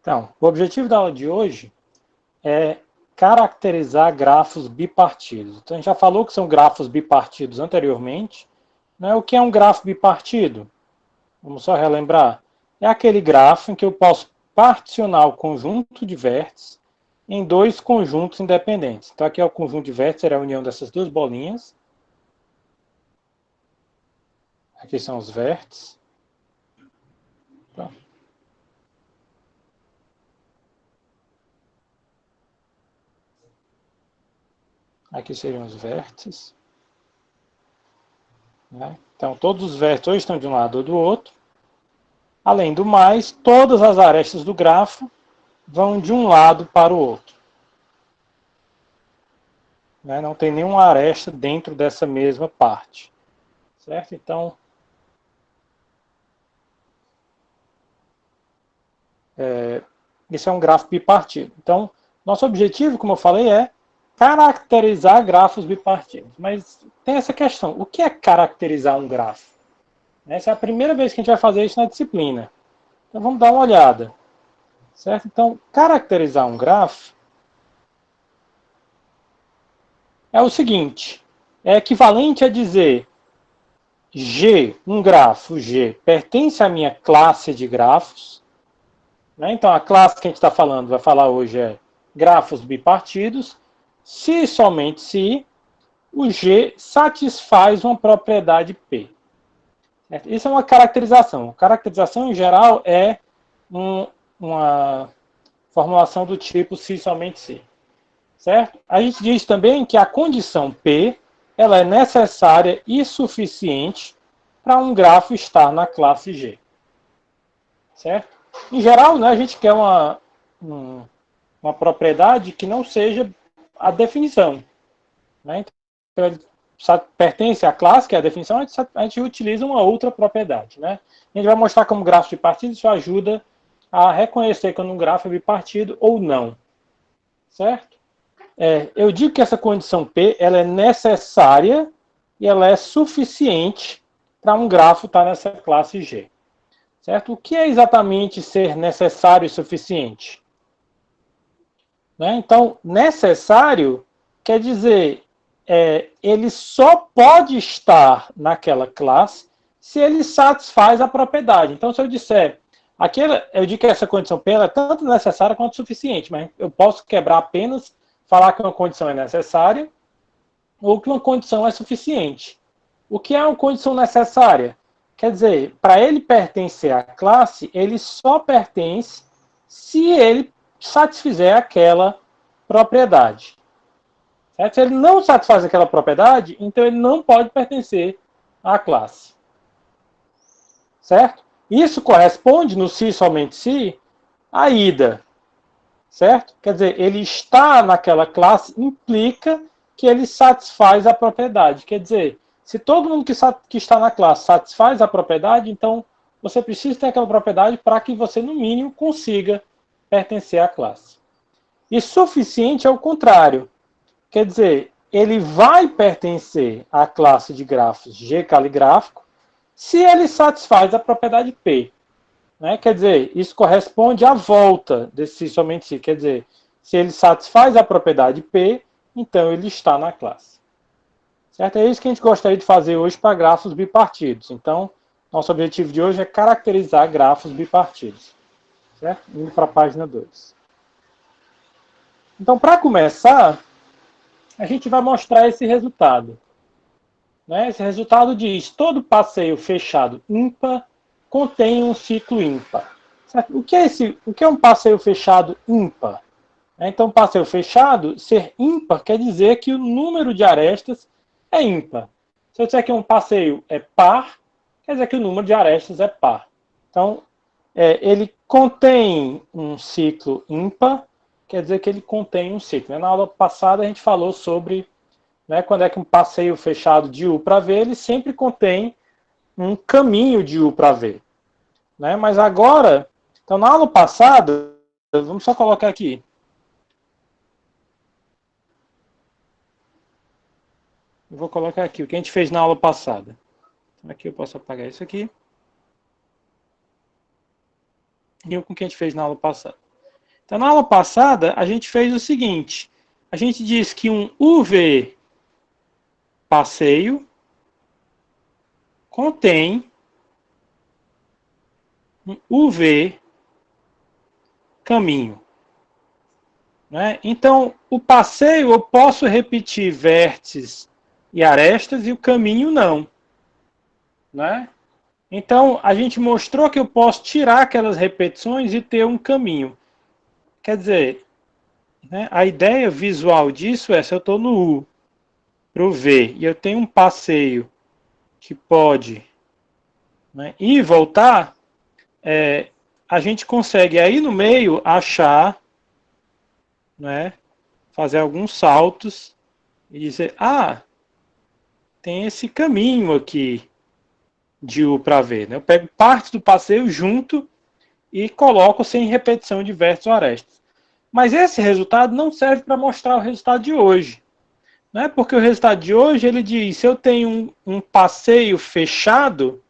Então, o objetivo da aula de hoje é caracterizar grafos bipartidos. Então, a gente já falou que são grafos bipartidos anteriormente. Né? O que é um grafo bipartido? Vamos só relembrar. É aquele grafo em que eu posso particionar o conjunto de vértices em dois conjuntos independentes. Então, aqui é o conjunto de vértices, era a união dessas duas bolinhas. Aqui são os vértices. Então, aqui seriam os vértices. Né? Então, todos os vértices ou estão de um lado ou do outro. Além do mais, todas as arestas do grafo vão de um lado para o outro. Né? Não tem nenhuma aresta dentro dessa mesma parte. Certo? Então, esse é um grafo bipartido. Então, nosso objetivo, como eu falei, é caracterizar grafos bipartidos. Mas tem essa questão, o que é caracterizar um grafo? Essa é a primeira vez que a gente vai fazer isso na disciplina. Então, vamos dar uma olhada. Certo? Então, caracterizar um grafo é o seguinte, é equivalente a dizer G, um grafo G, pertence à minha classe de grafos. Né? Então, a classe que a gente está falando, vai falar hoje é grafos bipartidos, se e somente se o G satisfaz uma propriedade P. Certo? Isso é uma caracterização. Caracterização, em geral, é uma formulação do tipo se e somente se. Certo? A gente diz também que a condição P ela é necessária e suficiente para um grafo estar na classe G. Certo? Em geral, né, a gente quer uma propriedade que não seja a definição. Né? Então, ele pertence à classe, que é a definição, a gente utiliza uma outra propriedade. Né? A gente vai mostrar como grafo bipartido, isso ajuda a reconhecer quando um grafo é bipartido ou não. Certo? Eu digo que essa condição P ela é necessária e ela é suficiente para um grafo estar nessa classe G. Certo? O que é exatamente ser necessário e suficiente? Né? Então, necessário quer dizer, ele só pode estar naquela classe se ele satisfaz a propriedade. Então, se eu disser, eu digo que essa condição P é tanto necessária quanto suficiente, mas eu posso quebrar apenas falar que uma condição é necessária ou que uma condição é suficiente. O que é uma condição necessária? Quer dizer, para ele pertencer à classe, ele só pertence se ele satisfizer aquela propriedade. Certo? Se ele não satisfaz aquela propriedade, então ele não pode pertencer à classe. Certo? Isso corresponde, no se somente se, à ida. Certo? Quer dizer, ele está naquela classe implica que ele satisfaz a propriedade. Quer dizer, se todo mundo que está na classe satisfaz a propriedade, então você precisa ter aquela propriedade para que você, no mínimo, consiga pertencer à classe. E suficiente é o contrário. Quer dizer, ele vai pertencer à classe de grafos G caligráfico se ele satisfaz a propriedade P. Né? Quer dizer, isso corresponde à volta desse somente se. Quer dizer, se ele satisfaz a propriedade P, então ele está na classe. Certo? É isso que a gente gostaria de fazer hoje para grafos bipartidos. Então, nosso objetivo de hoje é caracterizar grafos bipartidos. Certo? Indo para a página 2. Então, para começar, a gente vai mostrar esse resultado. Né? Esse resultado diz, todo passeio fechado ímpar contém um ciclo ímpar. Certo? O que é um passeio fechado ímpar? Então, passeio fechado, ser ímpar, quer dizer que o número de arestas é ímpar. Se eu disser que um passeio é par, quer dizer que o número de arestas é par. Então, ele contém um ciclo ímpar, quer dizer que ele contém um ciclo. Na aula passada a gente falou sobre quando é que um passeio fechado de U para V, ele sempre contém um caminho de U para V. Mas agora, então na aula passada, vamos só colocar aqui. Eu vou colocar aqui o que a gente fez na aula passada. Aqui eu posso apagar isso aqui. E o que a gente fez na aula passada. Então, na aula passada, a gente fez o seguinte. A gente disse que um UV passeio contém um UV caminho. Né? Então, o passeio eu posso repetir vértices e arestas e o caminho não. Né? Então, a gente mostrou que eu posso tirar aquelas repetições e ter um caminho. Quer dizer, né, a ideia visual disso é, se eu estou no U para o V e eu tenho um passeio que pode, né, ir e voltar, a gente consegue aí no meio achar, né, fazer alguns saltos e dizer, tem esse caminho aqui de U para V. Né? Eu pego parte do passeio junto e coloco sem repetição de vértices ou arestas. Mas esse resultado não serve para mostrar o resultado de hoje. Né? Porque o resultado de hoje, ele diz, se eu tenho um passeio fechado,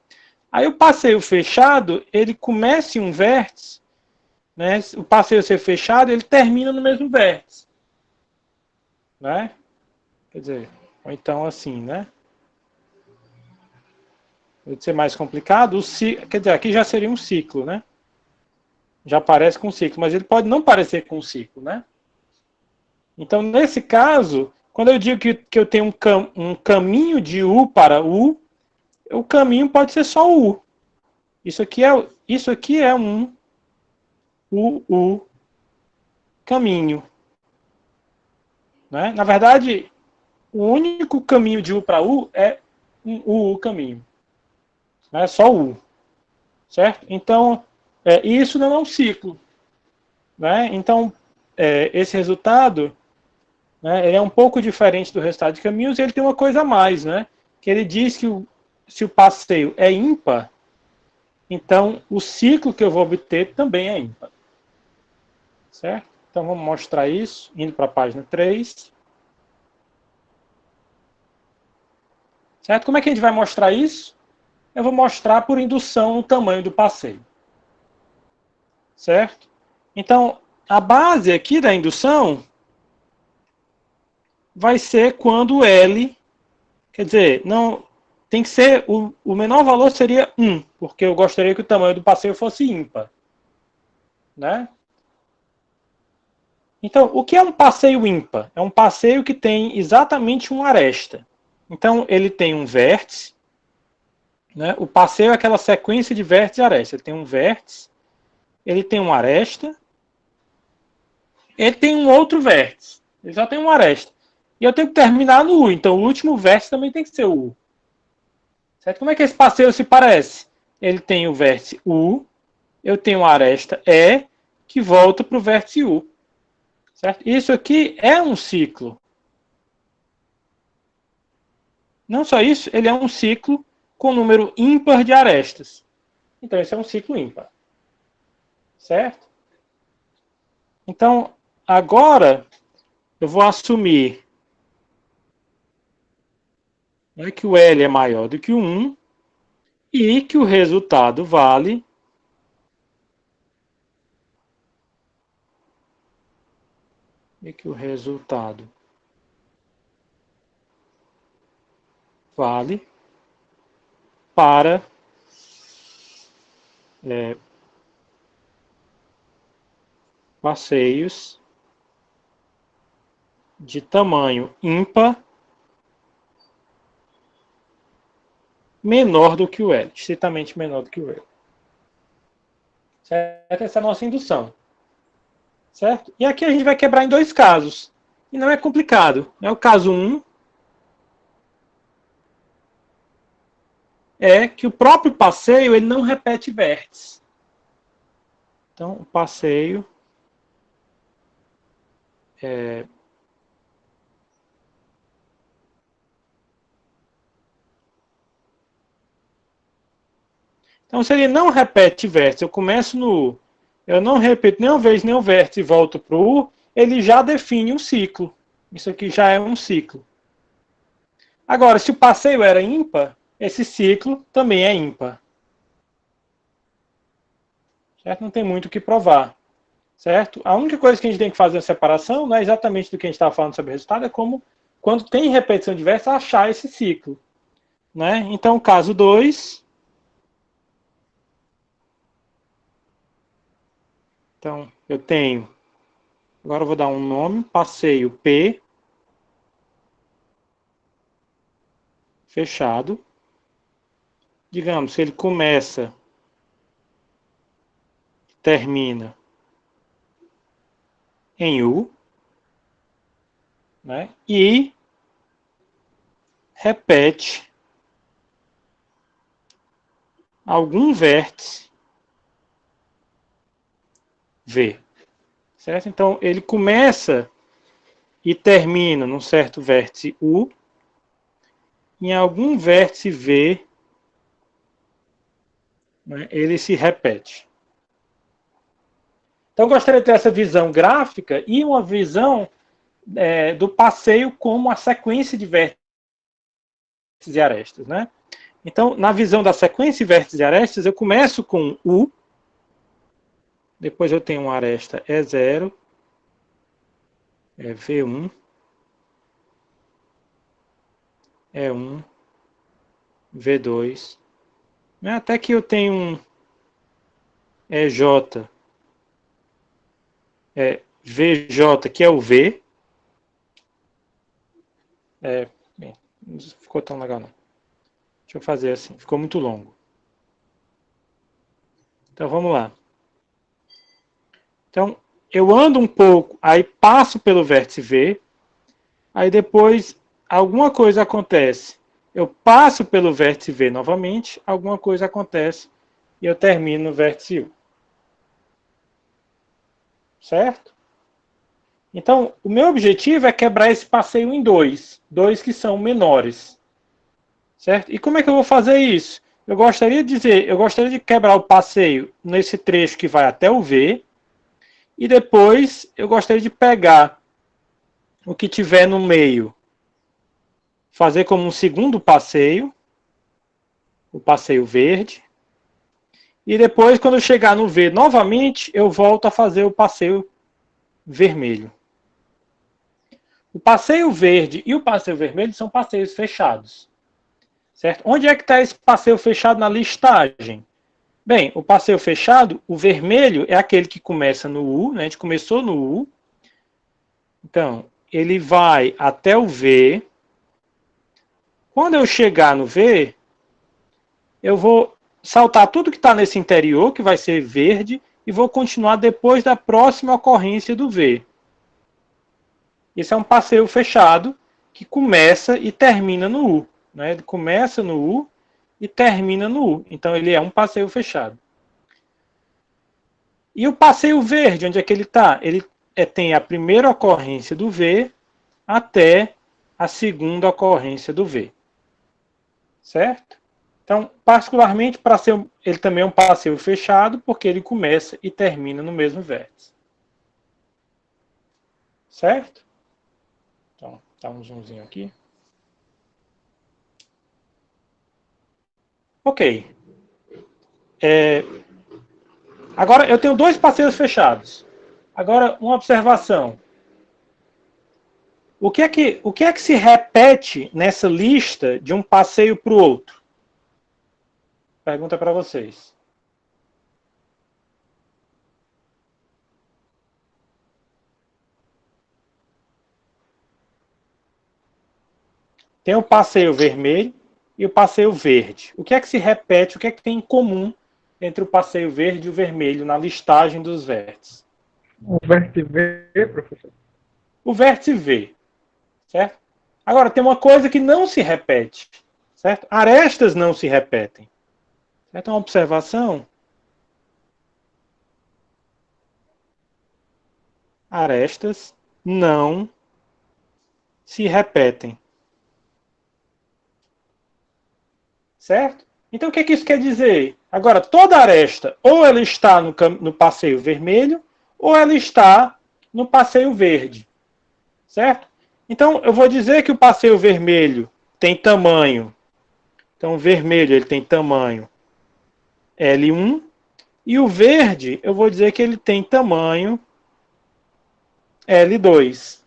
aí o passeio fechado, ele começa em um vértice, né? O passeio ser fechado, ele termina no mesmo vértice. Né? Quer dizer, ou então assim, né? Pode ser mais complicado, quer dizer, aqui já seria um ciclo, né? Já parece com ciclo, mas ele pode não parecer com ciclo, né? Então, nesse caso, quando eu digo que eu tenho um caminho de U para U, o caminho pode ser só U. Isso aqui é um U caminho. Né? Na verdade, o único caminho de U para U é um U caminho. É só U. Certo? Então, isso não é um ciclo. Né? Então, esse resultado, né, ele é um pouco diferente do resultado de caminhos e ele tem uma coisa a mais, né? Que ele diz que se o passeio é ímpar, então o ciclo que eu vou obter também é ímpar. Certo? Então vamos mostrar isso, indo para a página 3. Certo? Como é que a gente vai mostrar isso? Eu vou mostrar por indução o tamanho do passeio. Certo? Então, a base aqui da indução vai ser quando L, quer dizer, não tem que ser, o menor valor seria 1, porque eu gostaria que o tamanho do passeio fosse ímpar. Né? Então, o que é um passeio ímpar? É um passeio que tem exatamente uma aresta. Então, ele tem um vértice. Né? O passeio é aquela sequência de vértices e arestas. Ele tem um vértice, ele tem uma aresta, ele tem um outro vértice. Ele só tem uma aresta. E eu tenho que terminar no U. Então, o último vértice também tem que ser o U. Certo? Como é que esse passeio se parece? Ele tem o vértice U, eu tenho a aresta E, que volta para o vértice U. Certo? Isso aqui é um ciclo. Não só isso, ele é um ciclo com número ímpar de arestas. Então, esse é um ciclo ímpar. Certo? Então, agora, eu vou assumir, né, que o L é maior do que o 1 e que o resultado vale para passeios de tamanho ímpar menor do que o L, estritamente menor do que o L. Certo? Essa é a nossa indução. Certo? E aqui a gente vai quebrar em dois casos. E não é complicado. O caso 1 é que o próprio passeio ele não repete vértices. Então, o passeio Então, se ele não repete vértice, eu começo no U, eu não repito nenhuma vez nenhum vértice e volto para o U, ele já define um ciclo. Isso aqui já é um ciclo. Agora, se o passeio era ímpar, esse ciclo também é ímpar. Certo? Não tem muito o que provar. certo? A única coisa que a gente tem que fazer a separação não é exatamente do que a gente estava falando sobre o resultado, é como, quando tem repetição diversa, achar esse ciclo. Né? Então, caso 2. Então, eu tenho, agora eu vou dar um nome, passeio P, fechado. Digamos que ele começa, termina em U, né? E repete algum vértice V, certo? Então, ele começa e termina num certo vértice U, em algum vértice V, né, ele se repete. Então, eu gostaria de ter essa visão gráfica e uma visão do passeio como a sequência de vértices e arestas, né? Então, na visão da sequência de vértices e arestas, eu começo com U, depois eu tenho uma aresta E0, V1, E1, V2, até que eu tenho um EJ, VJ, que é o V. Bem, não ficou tão legal não. Deixa eu fazer assim, ficou muito longo. Então vamos lá. Então, eu ando um pouco, aí passo pelo vértice V, aí depois alguma coisa acontece. Eu passo pelo vértice V novamente, alguma coisa acontece e eu termino no vértice U. Certo? Então, o meu objetivo é quebrar esse passeio em dois que são menores. Certo? E como é que eu vou fazer isso? Eu gostaria de quebrar o passeio nesse trecho que vai até o V, e depois eu gostaria de pegar o que tiver no meio, fazer como um segundo passeio, o passeio verde, e depois, quando eu chegar no V novamente, eu volto a fazer o passeio vermelho. O passeio verde e o passeio vermelho são passeios fechados. Certo? Onde é que está esse passeio fechado na listagem? Bem, o passeio fechado, o vermelho é aquele que começa no U, né? A gente começou no U. Então, ele vai até o V. Quando eu chegar no V, eu vou saltar tudo que está nesse interior, que vai ser verde, e vou continuar depois da próxima ocorrência do V. Esse é um passeio fechado que começa e termina no U. Né? Ele começa no U e termina no U. Então, ele é um passeio fechado. E o passeio verde, onde é que ele está? Ele tem a primeira ocorrência do V até a segunda ocorrência do V. Certo? Então, particularmente, ele também é um passeio fechado, porque ele começa e termina no mesmo vértice. Certo? Então, dá um zoomzinho aqui. Ok. Agora, eu tenho dois passeios fechados. Agora, uma observação. O que é que se repete nessa lista de um passeio para o outro? Pergunta para vocês. Tem o passeio vermelho e o passeio verde. O que é que se repete, o que é que tem em comum entre o passeio verde e o vermelho na listagem dos vértices? O vértice V, professor? O vértice V, certo? Agora, tem uma coisa que não se repete, certo? Arestas não se repetem. Certo? Uma observação. Arestas não se repetem. Certo? Então, o que isso quer dizer? Agora, toda aresta, ou ela está no passeio vermelho, ou ela está no passeio verde. Certo? Então, eu vou dizer que o passeio vermelho tem tamanho. Então, o vermelho ele tem tamanho L1. E o verde, eu vou dizer que ele tem tamanho L2.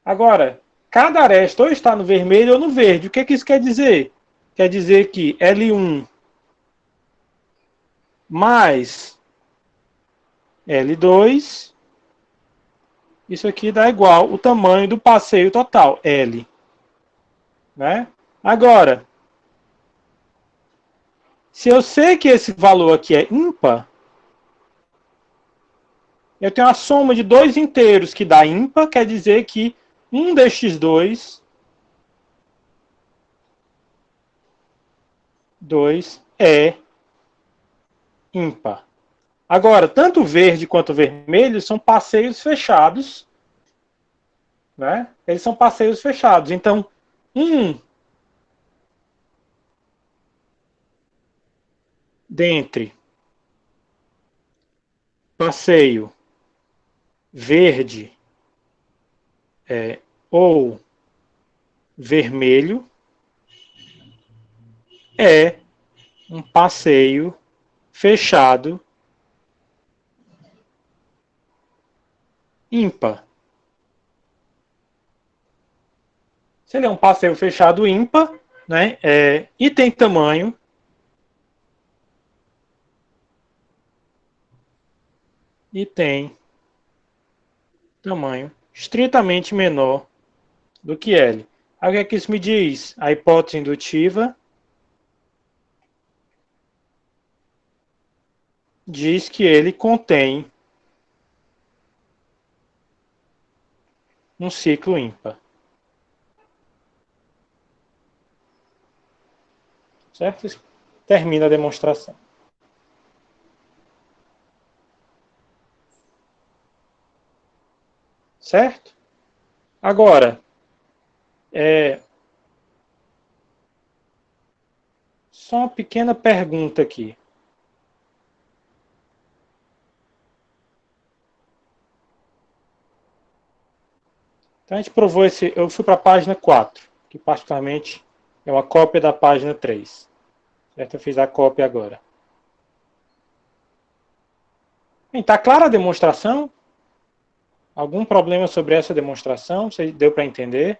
Agora, cada aresta ou está no vermelho ou no verde. O que isso quer dizer? Quer dizer que L1 mais L2, isso aqui dá igual o tamanho do passeio total, L. Né? Agora, se eu sei que esse valor aqui é ímpar, eu tenho a soma de dois inteiros que dá ímpar, quer dizer que um destes dois é ímpar. Agora, tanto o verde quanto o vermelho são passeios fechados, né? Eles são passeios fechados. Então, dentre passeio verde ou vermelho é um passeio fechado ímpar. Se ele é um passeio fechado ímpar, né, e tem tamanho estritamente menor do que L. Aí o que é que isso me diz? A hipótese indutiva diz que ele contém um ciclo ímpar. Certo? Isso termina a demonstração. Certo? Agora, só uma pequena pergunta aqui. Então a gente provou esse. Eu fui para a página 4, que particularmente é uma cópia da página 3. Certo? Eu fiz a cópia agora. Está clara a demonstração? Algum problema sobre essa demonstração? Você deu para entender?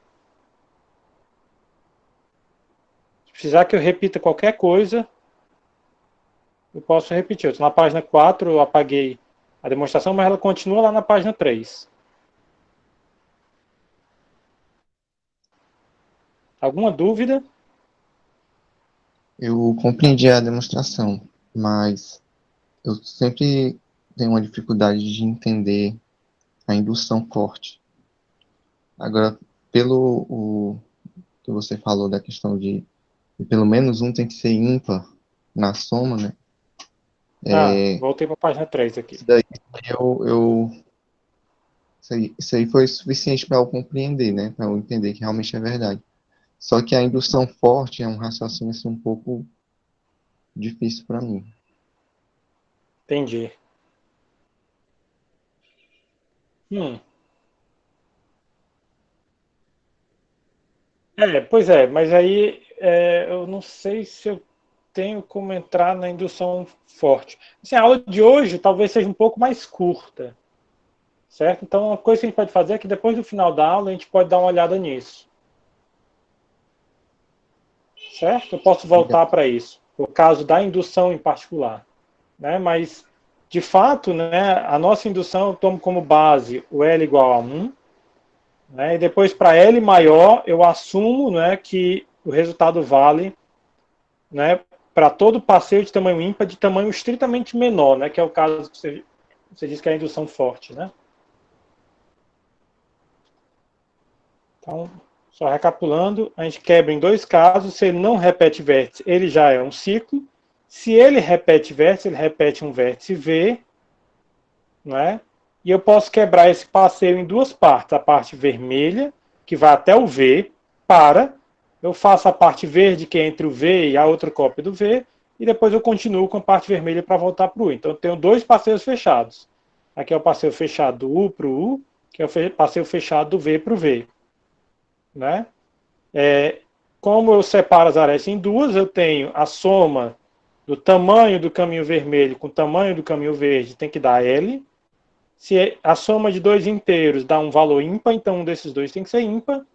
Se precisar que eu repita qualquer coisa, eu posso repetir. Eu estou na página 4, eu apaguei a demonstração, mas ela continua lá na página 3. Alguma dúvida? Eu compreendi a demonstração, mas eu sempre tenho uma dificuldade de entender a indução forte. Agora, pelo que você falou da questão de pelo menos um tem que ser ímpar na soma, né? Voltei para a página 3 aqui. Isso daí isso aí foi suficiente para eu compreender, né? Para eu entender que realmente é verdade. Só que a indução forte é um raciocínio assim, um pouco difícil para mim. Entendi. Pois é, mas aí eu não sei se eu tenho como entrar na indução forte. Assim, a aula de hoje talvez seja um pouco mais curta, certo? Então, uma coisa que a gente pode fazer é que depois do final da aula a gente pode dar uma olhada nisso. Certo? Eu posso voltar para isso, o caso da indução em particular. Né? Mas, de fato, né, a nossa indução eu tomo como base o L igual a 1, né, e depois para L maior eu assumo, né, que o resultado vale, né, para todo passeio de tamanho ímpar de tamanho estritamente menor, né, que é o caso que você diz que é a indução forte. Né? Então, só recapitulando, a gente quebra em dois casos. Se ele não repete vértice, ele já é um ciclo. Se ele repete vértice, ele repete um vértice V, né? E eu posso quebrar esse passeio em duas partes. A parte vermelha, que vai até o V, eu faço a parte verde, que é entre o V e a outra cópia do V, e depois eu continuo com a parte vermelha para voltar para o U. Então eu tenho dois passeios fechados. Aqui é o passeio fechado do U para o U, que é o passeio fechado do V para o V. Né? Como eu separo as arestas em duas, eu tenho a soma do tamanho do caminho vermelho com o tamanho do caminho verde, tem que dar L. Se a soma de dois inteiros dá um valor ímpar, então um desses dois tem que ser ímpar,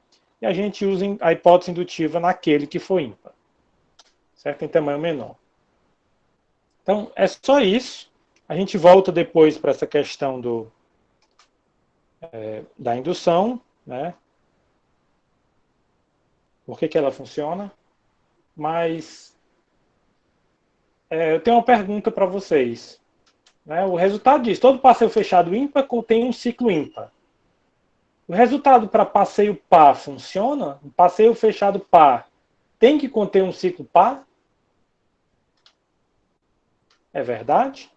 e a gente usa a hipótese indutiva naquele que for ímpar, certo? Em tamanho menor. Então, é só isso. A gente volta depois para essa questão da indução, né? Por que ela funciona. Mas eu tenho uma pergunta para vocês. Né? O resultado diz, todo passeio fechado ímpar contém um ciclo ímpar. O resultado para passeio par funciona? Um passeio fechado par tem que conter um ciclo par? É verdade?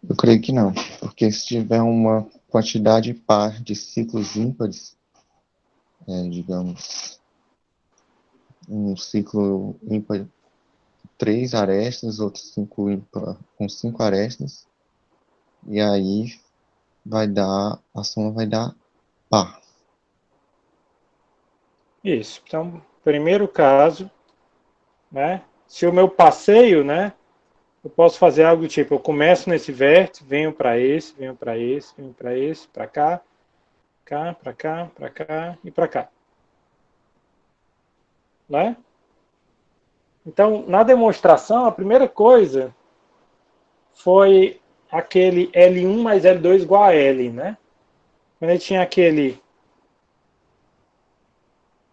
Eu creio que não, porque se tiver uma quantidade par de ciclos ímpares, digamos, um ciclo ímpar 3 arestas, outro ciclo ímpar com 5 arestas, e aí a soma vai dar par. Isso. Então, primeiro caso, né? Se o meu passeio, né? Eu posso fazer algo tipo, eu começo nesse vértice, venho para esse, venho para esse, venho para esse, para cá, para cá, para cá e para cá. Né? Então, na demonstração, a primeira coisa foi aquele L1 mais L2 igual a L, né? Quando ele tinha aquele,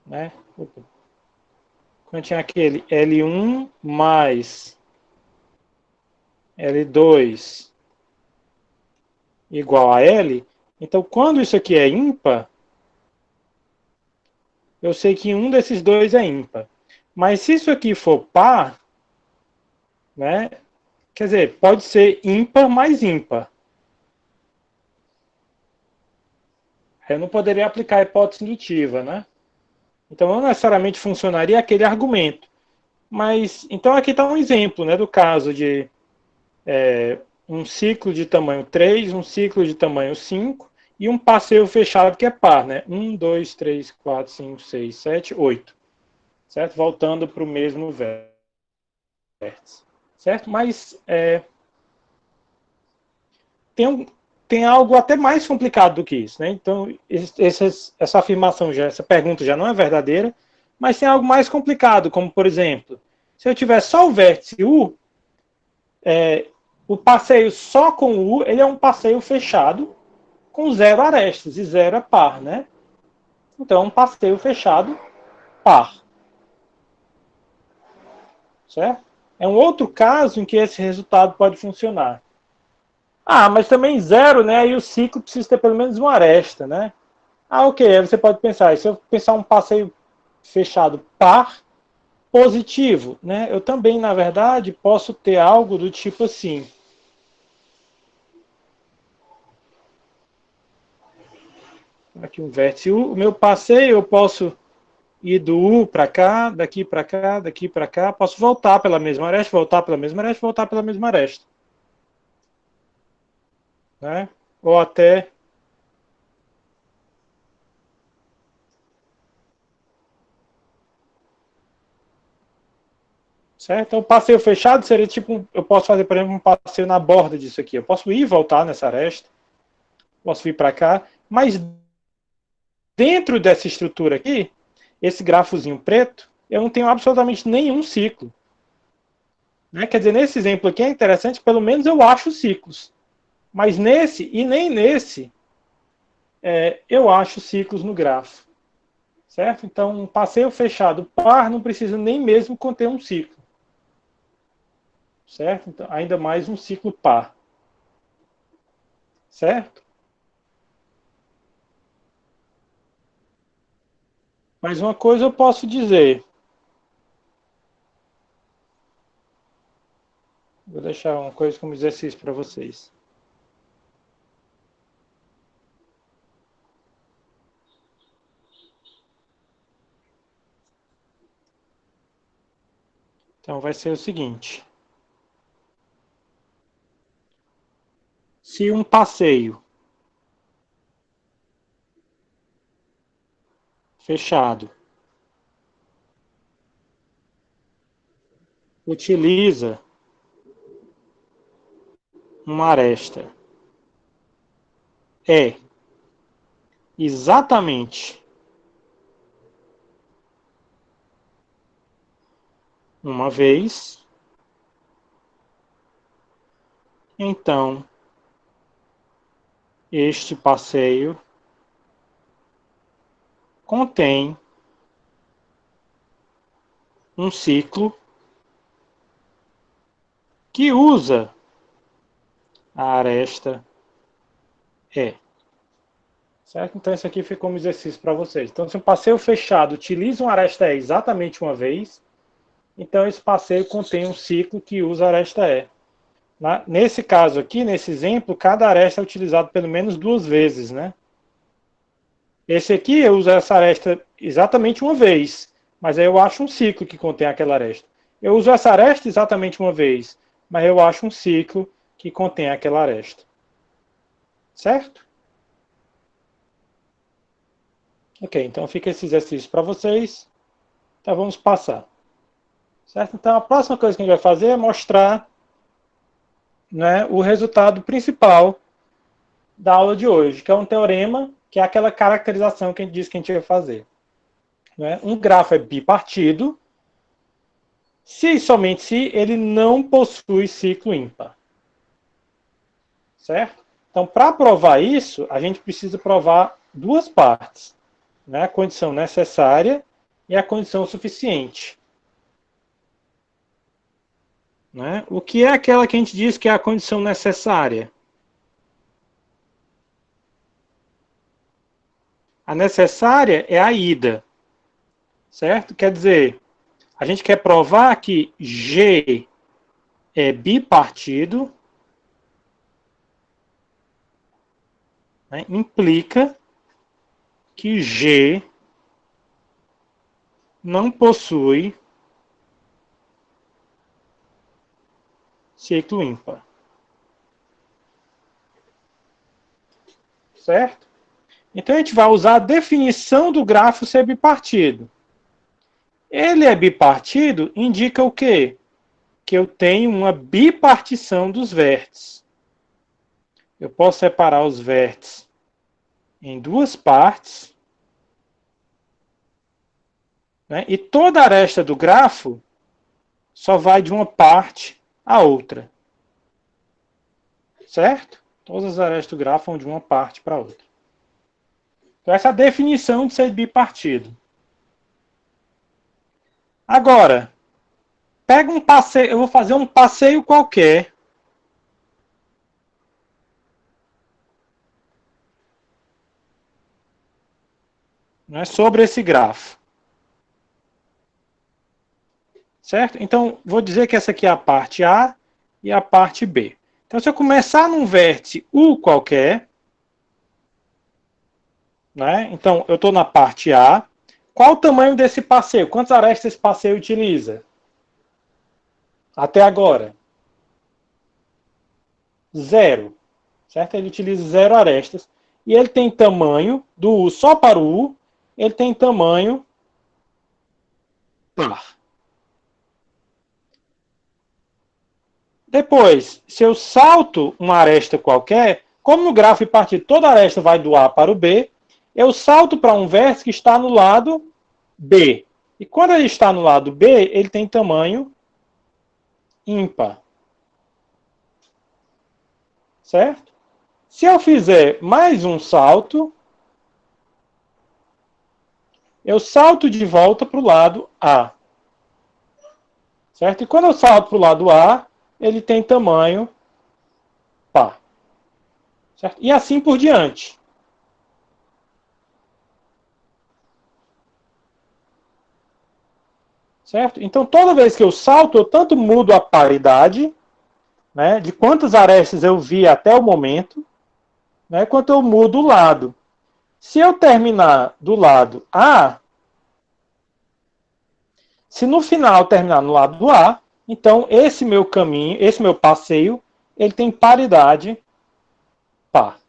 né? Quando tinha aquele L1 mais L2 igual a L, então quando isso aqui é ímpar, eu sei que um desses dois é ímpar. Mas se isso aqui for par, né? Quer dizer, pode ser ímpar mais ímpar. Eu não poderia aplicar a hipótese indutiva, né? Então não necessariamente funcionaria aquele argumento. Mas, então aqui está um exemplo, né, do caso de um ciclo de tamanho 3, um ciclo de tamanho 5 e um passeio fechado que é par, né? 1, 2, 3, 4, 5, 6, 7, 8. Certo? Voltando para o mesmo vértice. Certo? Mas tem, tem algo até mais complicado do que isso, né? Então, essa afirmação, essa pergunta já não é verdadeira, mas tem algo mais complicado, como, por exemplo, se eu tiver só o vértice U, o passeio só com o U, ele é um passeio fechado com 0 arestas, e 0 é par, né? Então, é um passeio fechado par. Certo? É um outro caso em que esse resultado pode funcionar. Ah, mas também 0, né? Aí o ciclo precisa ter pelo menos uma aresta, né? Ah, ok. Aí você pode pensar, se eu pensar um passeio fechado par positivo, né? Eu também, na verdade, posso ter algo do tipo assim. Aqui um vértice U. O meu passeio eu posso ir do U para cá, daqui para cá, daqui para cá. Posso voltar pela mesma aresta, voltar pela mesma aresta, voltar pela mesma aresta. Né? Ou até certo? Então, passeio fechado seria tipo, eu posso fazer, por exemplo, um passeio na borda disso aqui. Eu posso ir e voltar nessa aresta, posso vir para cá, mas dentro dessa estrutura aqui, esse grafozinho preto, eu não tenho absolutamente nenhum ciclo. Né? Quer dizer, nesse exemplo aqui é interessante, pelo menos eu acho ciclos. Mas nesse e nem nesse, eu acho ciclos no grafo. Certo? Então, um passeio fechado par não precisa nem mesmo conter um ciclo. Certo? Então, ainda mais um ciclo par. Certo? Mas uma coisa eu posso dizer. Vou deixar uma coisa como exercício para vocês. Então vai ser o seguinte. Se um passeio fechado utiliza uma aresta é exatamente uma vez, então este passeio contém um ciclo que usa a aresta E. Certo? Então, isso aqui ficou um exercício para vocês. Então, se um passeio fechado utiliza uma aresta E exatamente uma vez, então esse passeio contém um ciclo que usa a aresta E. Nesse caso aqui, nesse exemplo, cada aresta é utilizado pelo menos 2 vezes, né? Esse aqui eu uso essa aresta exatamente uma vez, mas aí eu acho um ciclo que contém aquela aresta. Eu uso essa aresta exatamente uma vez, mas eu acho um ciclo que contém aquela aresta. Certo? Ok, então fica esse exercício para vocês. Então vamos passar. Certo? Então a próxima coisa que a gente vai fazer é mostrar, né, o resultado principal da aula de hoje, que é um teorema, que é aquela caracterização que a gente disse que a gente ia fazer. Né? Um grafo é bipartido, se e somente se ele não possui ciclo ímpar. Certo? Então, para provar isso, a gente precisa provar 2 partes. Né? A condição necessária e a condição suficiente. Né? O que é aquela que a gente diz que é a condição necessária? A necessária é a ida. Certo? Quer dizer, a gente quer provar que G é bipartido, né? Implica que G não possui ciclo ímpar. Certo? Então a gente vai usar a definição do grafo ser bipartido. Ele é bipartido, indica o quê? Que eu tenho uma bipartição dos vértices. Eu posso separar os vértices em 2 partes, né? E toda aresta do grafo só vai de uma parte à outra. Certo? Todas as arestas do grafo vão de uma parte para outra. Então essa é a definição de ser bipartido. Agora, pega um passeio, eu vou fazer um passeio qualquer. Né, sobre esse grafo. Certo? Então, vou dizer que essa aqui é a parte A e a parte B. Então, se eu começar num vértice U qualquer, né, então eu estou na parte A, qual o tamanho desse passeio? Quantas arestas esse passeio utiliza? Até agora? 0. Certo? Ele utiliza 0 arestas. E ele tem tamanho, do U só para o U, ele tem tamanho par. Depois, se eu salto uma aresta qualquer, como no grafo bipartido toda aresta vai do A para o B, eu salto para um vértice que está no lado B. E quando ele está no lado B, ele tem tamanho ímpar. Certo? Se eu fizer mais um salto, eu salto de volta para o lado A. Certo? E quando eu salto para o lado A, ele tem tamanho par. Certo? E assim por diante. Certo? Então, toda vez que eu salto, eu tanto mudo a paridade, né, de quantas arestas eu vi até o momento, né, quanto eu mudo o lado. Se eu terminar do lado A, se no final terminar no lado A, então esse meu caminho, esse meu passeio, ele tem paridade par.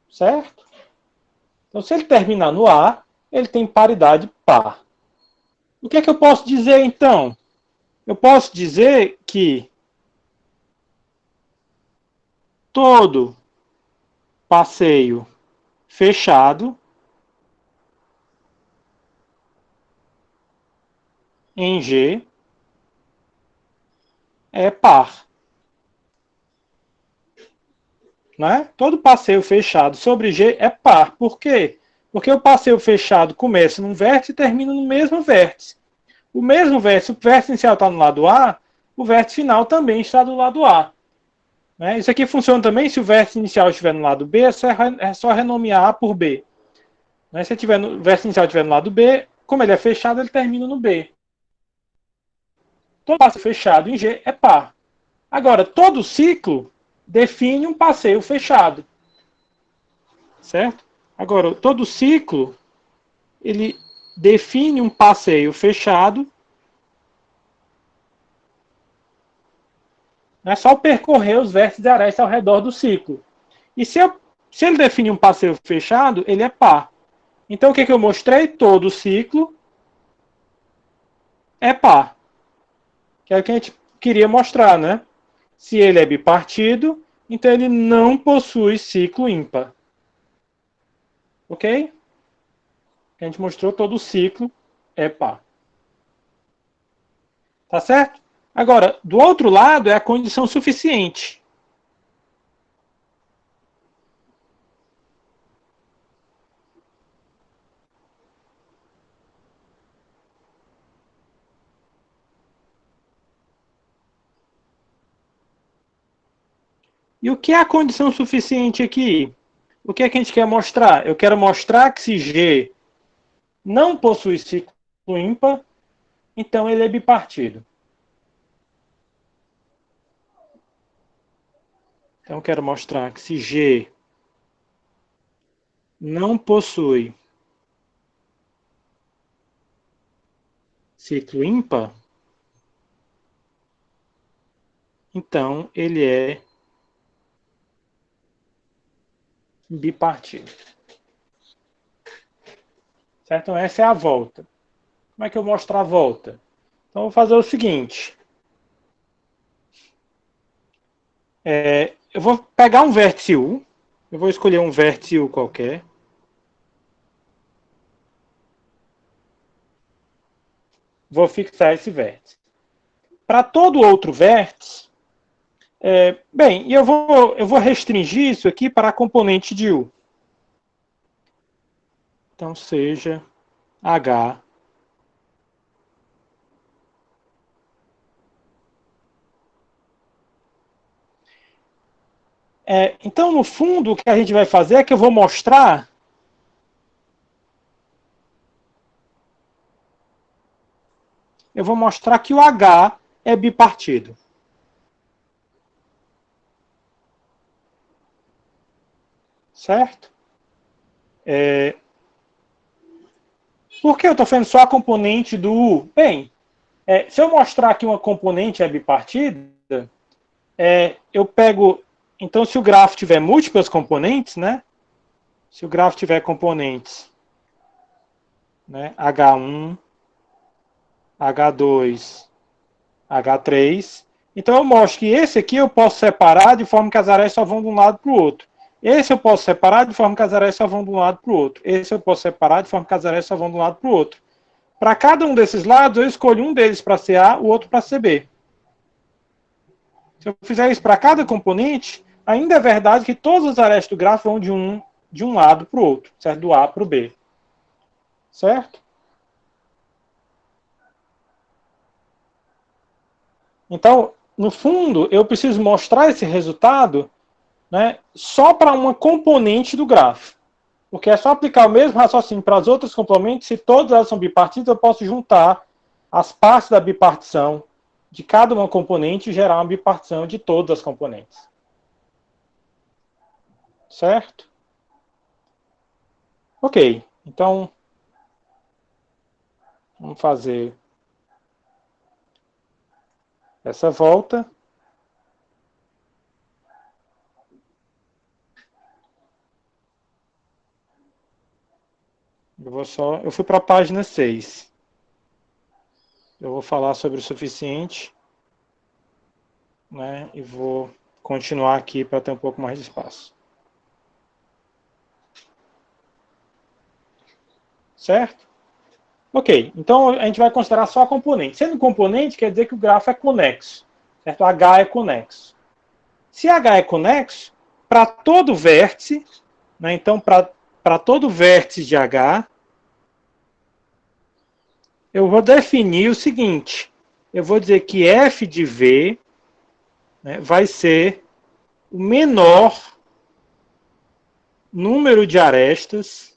Certo? Então, se ele terminar no A, ele tem paridade par. O que é que eu posso dizer, então? Eu posso dizer que todo passeio fechado em G é par. Né? Todo passeio fechado sobre G é par. Por quê? Porque o passeio fechado começa num vértice e termina no mesmo vértice. O mesmo vértice, o vértice inicial está no lado A, o vértice final também está do lado A. Né? Isso aqui funciona também se o vértice inicial estiver no lado B, é só renomear A por B. Né? Se o vértice inicial estiver no lado B, como ele é fechado, ele termina no B. Todo passeio fechado em G é par. Agora, todo ciclo define um passeio fechado. Certo? Agora, todo ciclo, ele define um passeio fechado. É só percorrer os vértices da aresta ao redor do ciclo. E se ele define um passeio fechado, ele é par. Então, o que eu mostrei? Todo ciclo é par. Que é o que a gente queria mostrar, né? Se ele é bipartido, então ele não possui ciclo ímpar. Ok? A gente mostrou todo ciclo é par. Tá certo? Agora, do outro lado é a condição suficiente. E o que é a condição suficiente aqui? O que é que a gente quer mostrar? Eu quero mostrar que se G não possui ciclo ímpar, então ele é bipartido. Então eu quero mostrar que se G não possui ciclo ímpar, então ele é bipartido. Certo? Então essa é a volta. Como é que eu mostro a volta? Então eu vou fazer o seguinte. Eu vou pegar um vértice U. Eu vou escolher um vértice U qualquer. Vou fixar esse vértice. Para todo outro vértice, bem, eu vou restringir isso aqui para a componente de U. Então, seja H então, no fundo, o que a gente vai fazer é que eu vou mostrar que o H é bipartido. Certo? Por que eu estou fazendo só a componente do U? Bem, se eu mostrar que uma componente é bipartida, eu pego... Então, se o grafo tiver múltiplas componentes, né? Se o grafo tiver componentes, né, H1, H2, H3, então eu mostro que esse aqui eu posso separar de forma que as arestas só vão de um lado para o outro. Esse eu posso separar de forma que as arestas só vão de um lado para o outro. Esse eu posso separar de forma que as arestas só vão de um lado para o outro. Para cada um desses lados, eu escolho um deles para ser A, o outro para ser B. Se eu fizer isso para cada componente, ainda é verdade que todas as arestas do gráfico vão de um lado para o outro, certo? Do A para o B. Certo? Então, no fundo, eu preciso mostrar esse resultado, né, só para uma componente do grafo. Porque é só aplicar o mesmo raciocínio para as outras componentes. Se todas elas são bipartidas, eu posso juntar as partes da bipartição de cada uma componente e gerar uma bipartição de todas as componentes. Certo? Ok. Então, vamos fazer essa volta. Eu fui para a página 6. Eu vou falar sobre o suficiente, né, e vou continuar aqui para ter um pouco mais de espaço. Certo? Ok, então a gente vai considerar só a componente. Sendo componente, quer dizer que o grafo é conexo. Certo? H é conexo. Se H é conexo, para todo vértice, né, então para todo vértice de H, eu vou definir o seguinte. Eu vou dizer que f de v, né, vai ser o menor número de arestas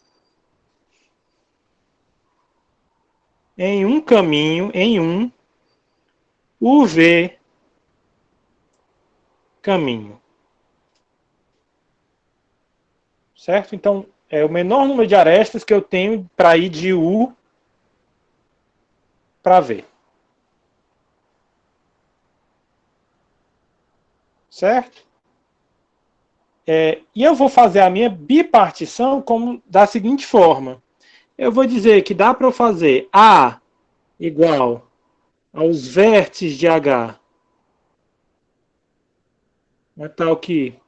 em um caminho, em um UV caminho. Certo? Então, é o menor número de arestas que eu tenho para ir de U para V. Certo? E eu vou fazer a minha bipartição como da seguinte forma. Eu vou dizer que dá para eu fazer A igual aos vértices de H, né, tal que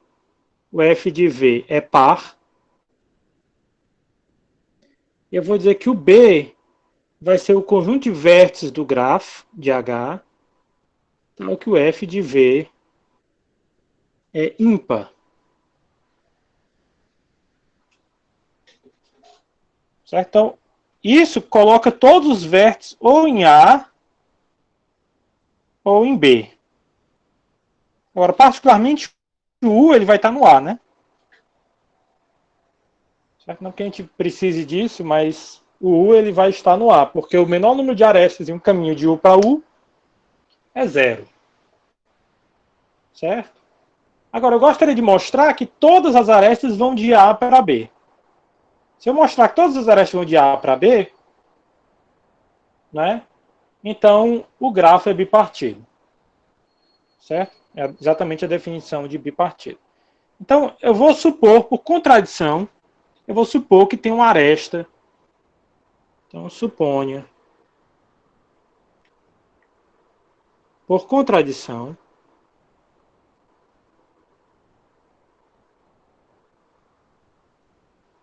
o f de V é par. Eu vou dizer que o B vai ser o conjunto de vértices do grafo de H, tal que o f de V é ímpar. Certo? Então, isso coloca todos os vértices ou em A ou em B. Agora, particularmente, o U ele vai estar no A, né? Certo? Não que a gente precise disso, mas o U ele vai estar no A, porque o menor número de arestas em um caminho de U para U é 0. Certo? Agora, eu gostaria de mostrar que todas as arestas vão de A para B. Se eu mostrar que todas as arestas vão de A para B, né, então o grafo é bipartido. Certo? É exatamente a definição de bipartido. Então, eu vou supor, por contradição, eu vou supor que tem uma aresta. Então, eu suponho, por contradição,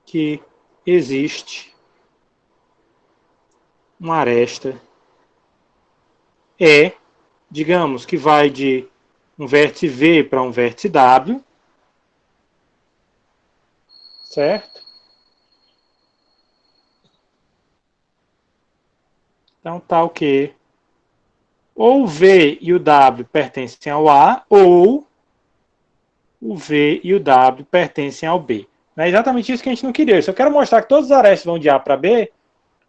que existe uma aresta E, digamos que vai de um vértice V para um vértice W, certo? Então, tal que ou o V e o W pertencem ao A, ou o V e o W pertencem ao B. É exatamente isso que a gente não queria. Se eu quero mostrar que todas as arestas vão de A para B,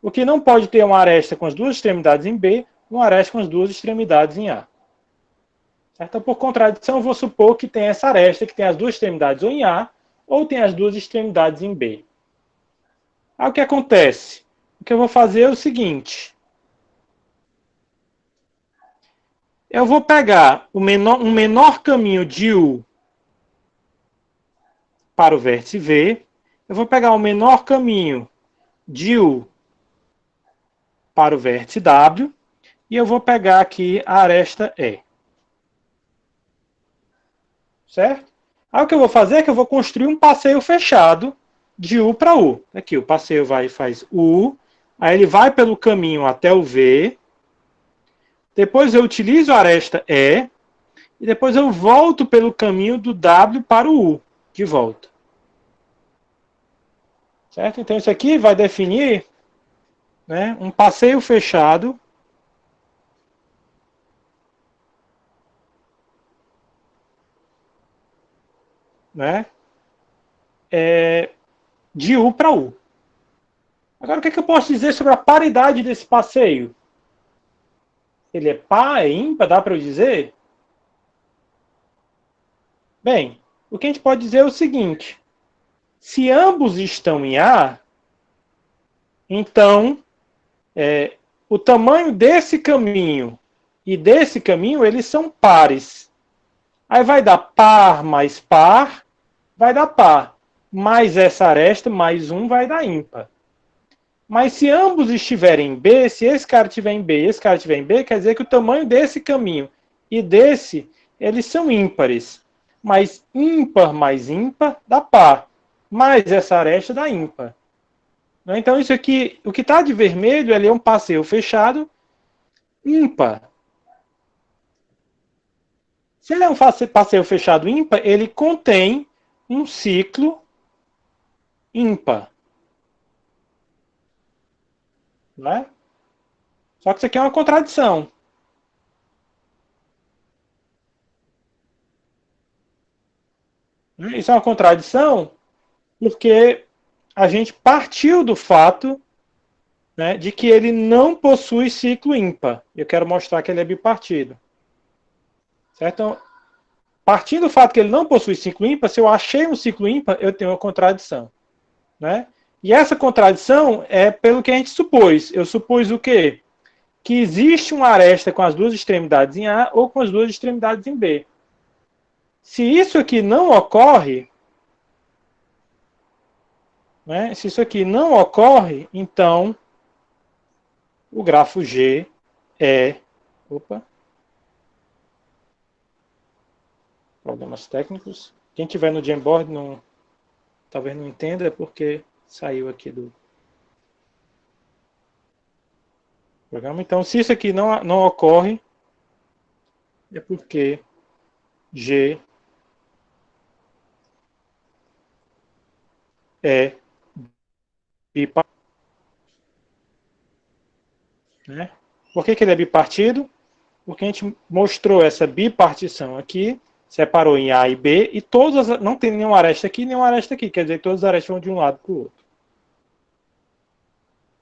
o que não pode ter uma aresta com as duas extremidades em B, uma aresta com as duas extremidades em A. Certo? Então, por contradição, eu vou supor que tem essa aresta que tem as duas extremidades ou em A, ou tem as duas extremidades em B. Aí o que acontece? O que eu vou fazer é o seguinte. Eu vou pegar um menor caminho de U para o vértice V. Eu vou pegar o menor caminho de U para o vértice W. E eu vou pegar aqui a aresta E. Certo? Aí o que eu vou fazer é que eu vou construir um passeio fechado de U para U. Aqui o passeio vai e faz U. Aí ele vai pelo caminho até o V. Depois eu utilizo a aresta E. E depois eu volto pelo caminho do W para o U. De volta. Certo? Então isso aqui vai definir, né, um passeio fechado né, de U para U. Agora, o que eu posso dizer sobre a paridade desse passeio? Ele é par, é ímpar, dá para eu dizer? Bem, o que a gente pode dizer é o seguinte. Se ambos estão em A, então o tamanho desse caminho e desse caminho, eles são pares. Aí vai dar par mais par, vai dar par. Mais essa aresta, mais um, vai dar ímpar. Mas se ambos estiverem em B, se esse cara estiver em B e esse cara estiver em B, quer dizer que o tamanho desse caminho e desse, eles são ímpares. mas ímpar mais ímpar dá par, mais essa aresta dá ímpar. Então, isso aqui, o que está de vermelho, ele é um passeio fechado ímpar. Se ele é um passeio fechado ímpar, ele contém um ciclo ímpar. Né? Só que isso aqui é uma contradição. Isso é uma contradição porque a gente partiu do fato, né, de que ele não possui ciclo ímpar. Eu quero mostrar que ele é bipartido. Certo? Então, partindo do fato que ele não possui ciclo ímpar, se eu achei um ciclo ímpar, eu tenho uma contradição. Né? E essa contradição é pelo que a gente supôs. Eu supus o quê? Que existe uma aresta com as duas extremidades em A ou com as duas extremidades em B. Se isso aqui não ocorre, né, se isso aqui não ocorre, então o grafo G é... Opa. Problemas técnicos. Quem tiver no Jamboard não, talvez não entenda, é porque saiu aqui do programa. Então, se isso aqui não ocorre, é porque G é bipartido. Né? Por que ele é bipartido? Porque a gente mostrou essa bipartição aqui, separou em A e B, e todas, não tem nenhuma aresta aqui, nenhuma aresta aqui. Quer dizer que todas as arestas vão de um lado para o outro.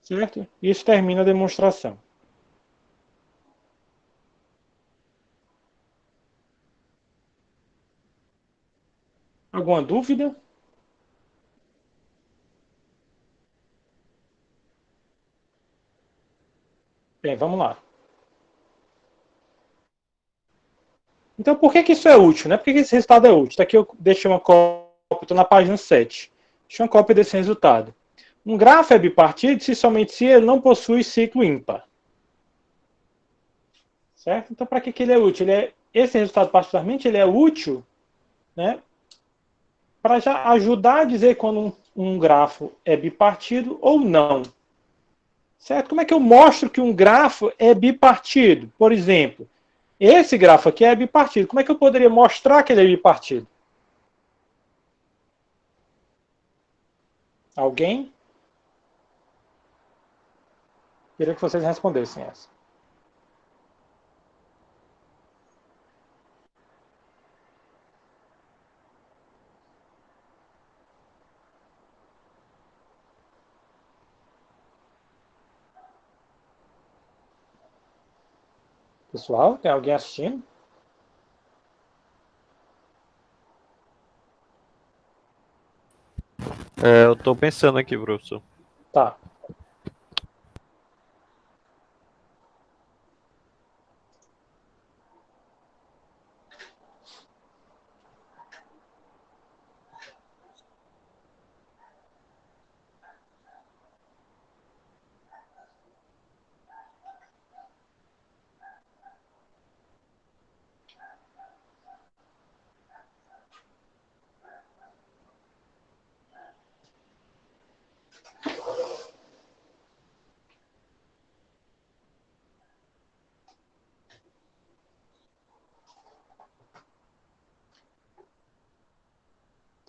Certo? Isso termina a demonstração. Alguma dúvida? Bem, vamos lá. Então, por que isso é útil? Né? Por que esse resultado é útil? Está aqui eu deixei uma cópia, estou na página 7. Deixei uma cópia desse resultado. Um grafo é bipartido se somente se ele não possui ciclo ímpar. Certo? Então, para que ele é útil? Esse resultado, particularmente, ele é útil, né, para já ajudar a dizer quando um grafo é bipartido ou não. Certo? Como é que eu mostro que um grafo é bipartido? Por exemplo, esse grafo aqui é bipartido. Como é que eu poderia mostrar que ele é bipartido? Alguém? Queria que vocês respondessem essa. Pessoal, tem alguém assistindo? Eu tô pensando aqui, professor. Tá.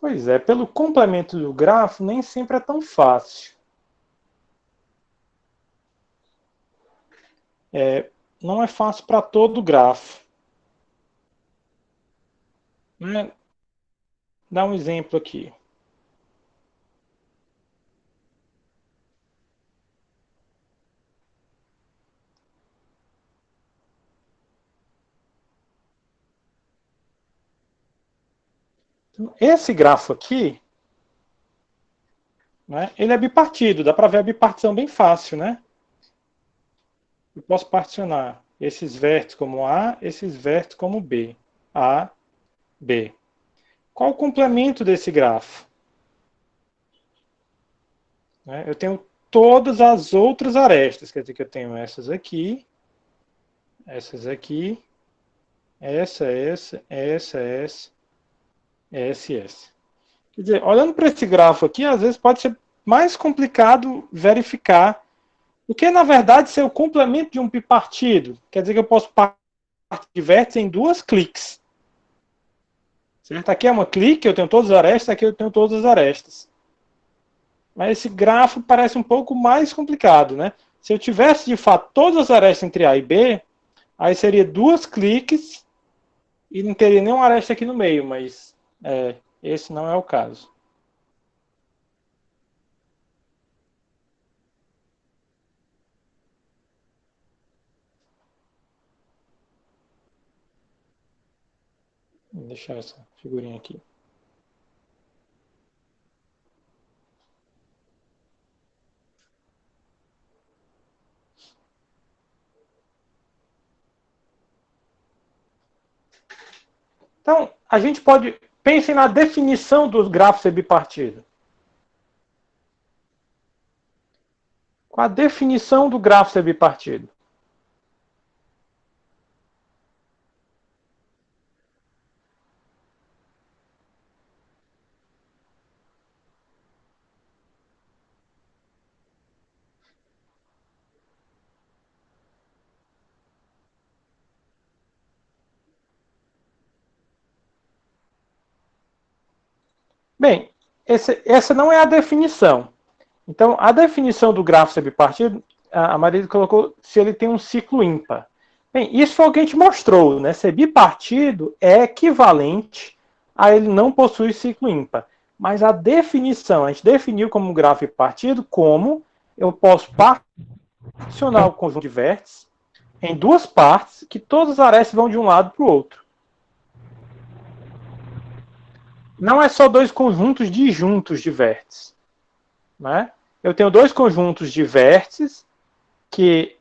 Pois é, pelo complemento do grafo, nem sempre é tão fácil. Não é fácil para todo grafo. Né? Dá um exemplo aqui. Então, esse grafo aqui, né, ele é bipartido, dá para ver a bipartição bem fácil, né? Eu posso particionar esses vértices como A, esses vértices como B. A, B. Qual o complemento desse grafo? Né, eu tenho todas as outras arestas, quer dizer que eu tenho essas aqui, essa, SS. Quer dizer, olhando para esse grafo aqui, às vezes pode ser mais complicado verificar o que, na verdade, ser o complemento de um bipartido. Quer dizer que eu posso partir de vértice em 2 cliques. Certo? Aqui é uma clique, eu tenho todas as arestas, aqui eu tenho todas as arestas. Mas esse grafo parece um pouco mais complicado, né? Se eu tivesse, de fato, todas as arestas entre A e B, aí seria 2 cliques e não teria nenhuma aresta aqui no meio, mas esse não é o caso. Vou deixar essa figurinha aqui. Então, a gente pode... Pensem na definição dos grafos ser bipartido. Qual a definição do grafo ser bipartido? Bem, essa não é a definição. Então, a definição do grafo ser bipartido, a Maria colocou se ele tem um ciclo ímpar. Bem, isso foi o que a gente mostrou, né? Ser bipartido é equivalente a ele não possuir ciclo ímpar. Mas a definição, a gente definiu como um grafo bipartido como eu posso particionar o conjunto de vértices em 2 partes, que todas as arestas vão de um lado para o outro. Não é só 2 conjuntos disjuntos de vértices. Né? Eu tenho 2 conjuntos de vértices que...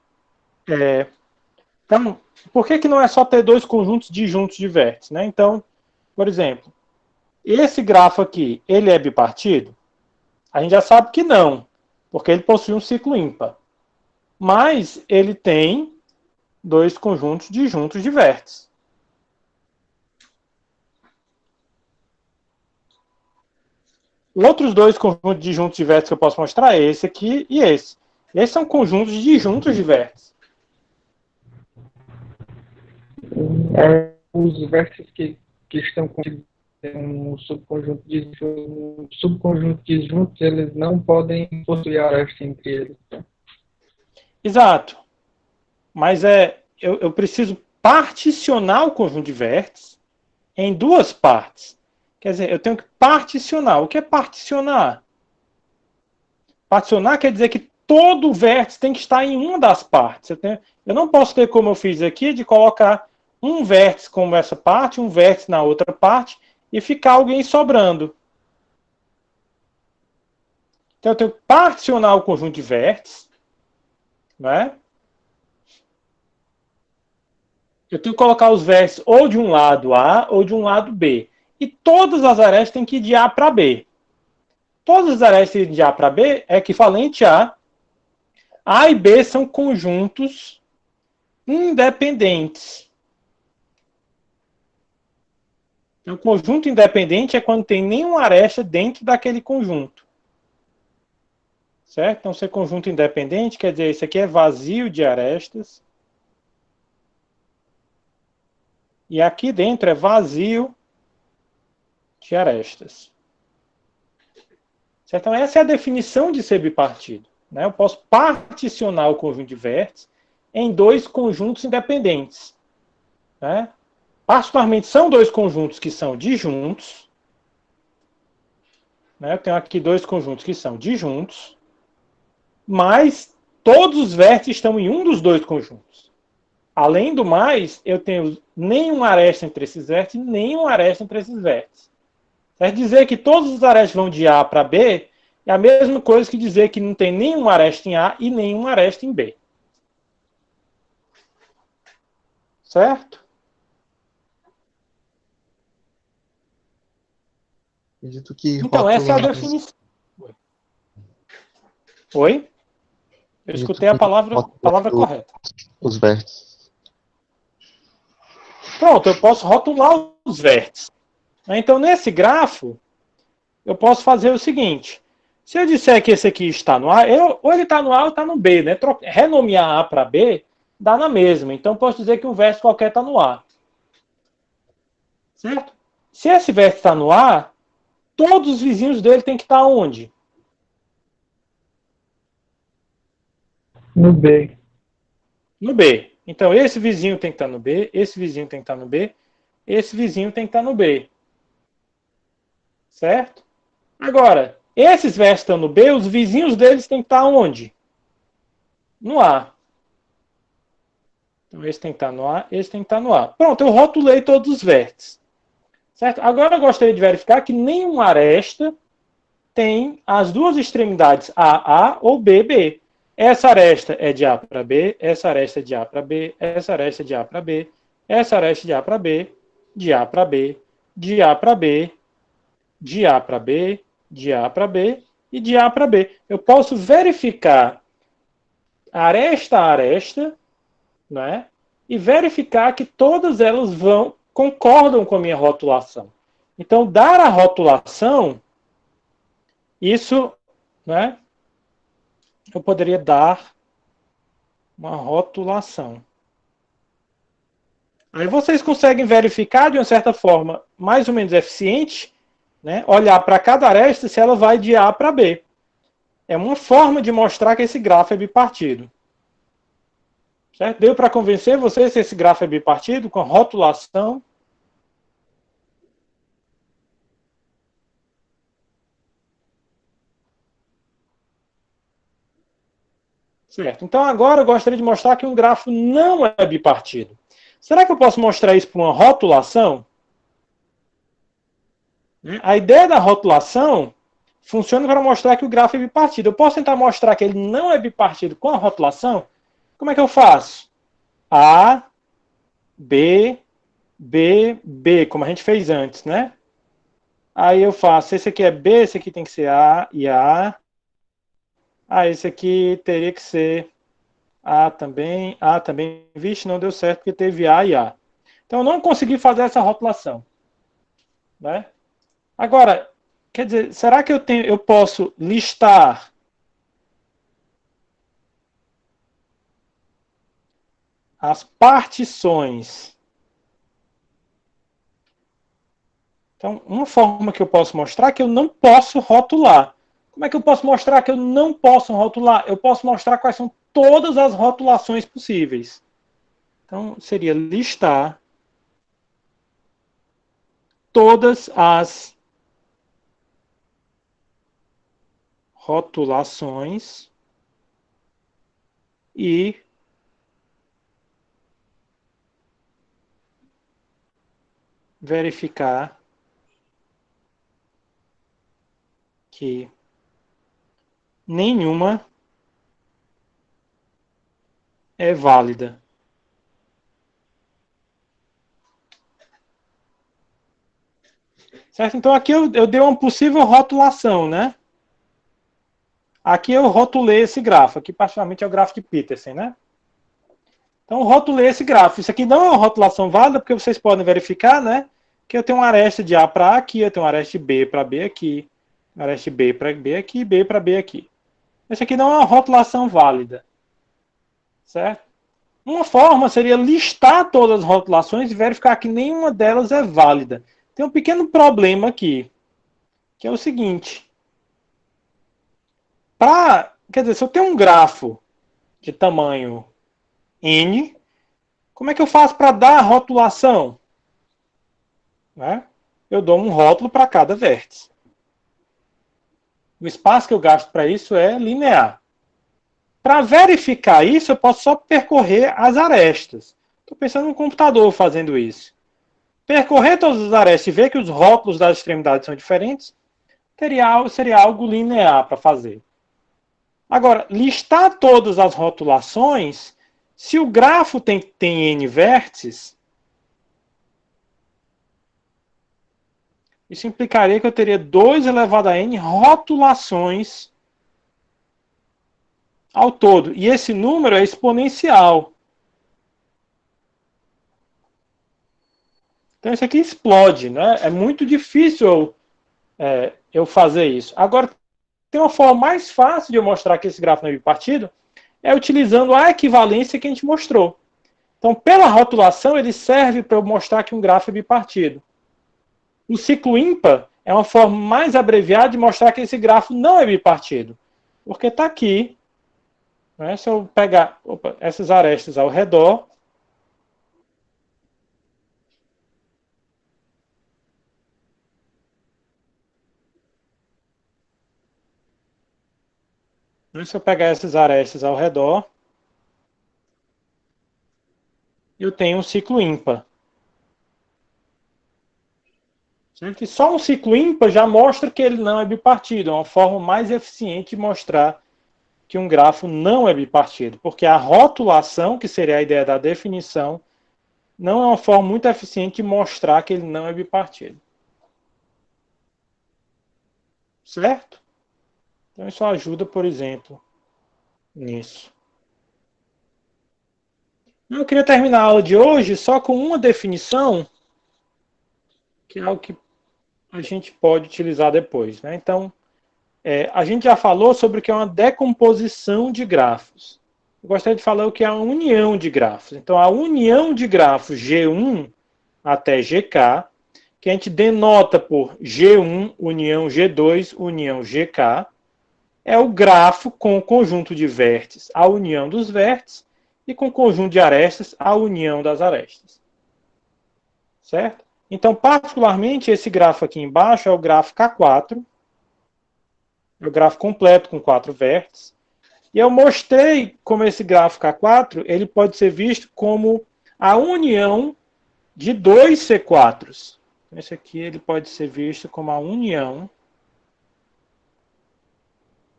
Então, por que não é só ter 2 conjuntos disjuntos de vértices? Né? Então, por exemplo, esse grafo aqui, ele é bipartido? A gente já sabe que não, porque ele possui um ciclo ímpar. Mas ele tem 2 conjuntos disjuntos de vértices. Outros 2 conjuntos disjuntos de vértices que eu posso mostrar é esse aqui e esse. Esses são conjuntos disjuntos de vértices. Os vértices que estão contidos em um subconjunto disjunto, eles não podem possuir aresta entre eles. Exato. Mas eu preciso particionar o conjunto de vértices em 2 partes. Quer dizer, eu tenho que particionar. O que é particionar? Particionar quer dizer que todo vértice tem que estar em uma das partes. Eu não posso ter, como eu fiz aqui, de colocar um vértice como essa parte, um vértice na outra parte, e ficar alguém sobrando. Então, eu tenho que particionar o conjunto de vértices. Né? Eu tenho que colocar os vértices ou de um lado A ou de um lado B. E todas as arestas têm que ir de A para B. Todas as arestas de A para B é equivalente a A e B são conjuntos independentes. Então, conjunto independente é quando tem nenhuma aresta dentro daquele conjunto. Certo? Então, ser conjunto independente quer dizer isso aqui é vazio de arestas. E aqui dentro é vazio de arestas. Certo? Então, essa é a definição de ser bipartido. Né? Eu posso particionar o conjunto de vértices em 2 conjuntos independentes. Né? Particularmente, são 2 conjuntos que são disjuntos. Né? Eu tenho aqui 2 conjuntos que são disjuntos. Mas todos os vértices estão em um dos 2 conjuntos. Além do mais, eu tenho nenhuma aresta entre esses vértices e nenhuma aresta entre esses vértices. Quer dizer que todos os arestas vão de A para B é a mesma coisa que dizer que não tem nenhuma aresta em A e nenhuma aresta em B. Certo? Acredito que Então, essa é a definição. Oi? Eu escutei a palavra correta. Os vértices. Pronto, eu posso rotular os vértices. Então, nesse grafo, eu posso fazer o seguinte. Se eu disser que esse aqui está no A, ou ele está no A ou está no B, né? Renomear A para B dá na mesma. Então, posso dizer que um vértice qualquer está no A. Certo? Se esse vértice está no A, todos os vizinhos dele têm que estar onde? No B. No B. Então, esse vizinho tem que estar no B, esse vizinho tem que estar no B, esse vizinho tem que estar no B. Certo? Agora, esses vértices estão no B, os vizinhos deles têm que estar onde? No A. Então, esse tem que estar no A, esse tem que estar no A. Pronto, eu rotulei todos os vértices. Certo? Agora eu gostaria de verificar que nenhuma aresta tem as duas extremidades AA ou BB. Essa aresta é de A para B, essa aresta é de A para B, essa aresta é de A para B, essa aresta é de A para B, de A para B, de A para B, de A para B, de A para B e de A para B. Eu posso verificar aresta a aresta, né? E verificar que todas elas concordam com a minha rotulação. Então, dar a rotulação, isso, né? Eu poderia dar uma rotulação. Aí vocês conseguem verificar de uma certa forma mais ou menos eficiente, né? Olhar para cada aresta se ela vai de A para B. É uma forma de mostrar que esse grafo é bipartido. Certo? Deu para convencer vocês se esse grafo é bipartido com a rotulação? Certo. Então agora eu gostaria de mostrar que um grafo não é bipartido. Será que eu posso mostrar isso por uma rotulação? A ideia da rotulação funciona para mostrar que o grafo é bipartido. Eu posso tentar mostrar que ele não é bipartido com a rotulação? Como é que eu faço? A, B, B, B, como a gente fez antes, né? Aí eu faço, esse aqui é B, esse aqui tem que ser A e A. Ah, esse aqui teria que ser A também. A também. Vixe, não deu certo porque teve A e A. Então eu não consegui fazer essa rotulação. Né? Agora, quer dizer, será que eu posso listar as partições? Então, uma forma que eu posso mostrar é que eu não posso rotular. Como é que eu posso mostrar que eu não posso rotular? Eu posso mostrar quais são todas as rotulações possíveis. Então, seria listar todas as rotulações e verificar que nenhuma é válida. Certo? Então aqui eu dei uma possível rotulação, né? Aqui eu rotulei esse grafo. Aqui particularmente é o grafo de Petersen, né? Então eu rotulei esse grafo. Isso aqui não é uma rotulação válida, porque vocês podem verificar, né? Que eu tenho uma aresta de A para A aqui, eu tenho uma aresta de B para B aqui, uma aresta de B para B aqui, B para B aqui. Isso aqui não é uma rotulação válida. Certo? Uma forma seria listar todas as rotulações e verificar que nenhuma delas é válida. Tem um pequeno problema aqui, que é o seguinte. Quer dizer, se eu tenho um grafo de tamanho N, como é que eu faço para dar a rotulação? Né? Eu dou um rótulo para cada vértice. O espaço que eu gasto para isso é linear. Para verificar isso, eu posso só percorrer as arestas. Estou pensando no computador fazendo isso. Percorrer todas as arestas e ver que os rótulos das extremidades são diferentes, seria algo linear para fazer. Agora, listar todas as rotulações, se o grafo tem N vértices, isso implicaria que eu teria 2 elevado a N rotulações ao todo. E esse número é exponencial. Então isso aqui explode, né? É muito difícil eu fazer isso. Agora, tem uma forma mais fácil de eu mostrar que esse gráfico não é bipartido, é utilizando a equivalência que a gente mostrou. Então, pela rotulação, ele serve para eu mostrar que um gráfico é bipartido. O ciclo ímpar é uma forma mais abreviada de mostrar que esse gráfico não é bipartido. Porque está aqui, né, se eu pegar essas arestas ao redor, se eu pegar essas arestas ao redor, eu tenho um ciclo ímpar. Certo? E só um ciclo ímpar já mostra que ele não é bipartido. É uma forma mais eficiente de mostrar que um grafo não é bipartido. Porque a rotulação, que seria a ideia da definição, não é uma forma muito eficiente de mostrar que ele não é bipartido. Certo? Então isso ajuda, por exemplo, nisso. Eu queria terminar a aula de hoje só com uma definição, que é algo que a gente pode utilizar depois. Né? Então, a gente já falou sobre o que é uma decomposição de grafos. Eu gostaria de falar o que é a união de grafos. Então, a união de grafos G1 até GK, que a gente denota por G1 união G2 união GK, é o grafo com o conjunto de vértices, a união dos vértices, e com o conjunto de arestas, a união das arestas. Certo? Então, particularmente, esse grafo aqui embaixo é o grafo K4, é o grafo completo com 4 vértices. E eu mostrei como esse gráfico K4 ele pode ser visto como a união de dois C4s. Esse aqui ele pode ser visto como a união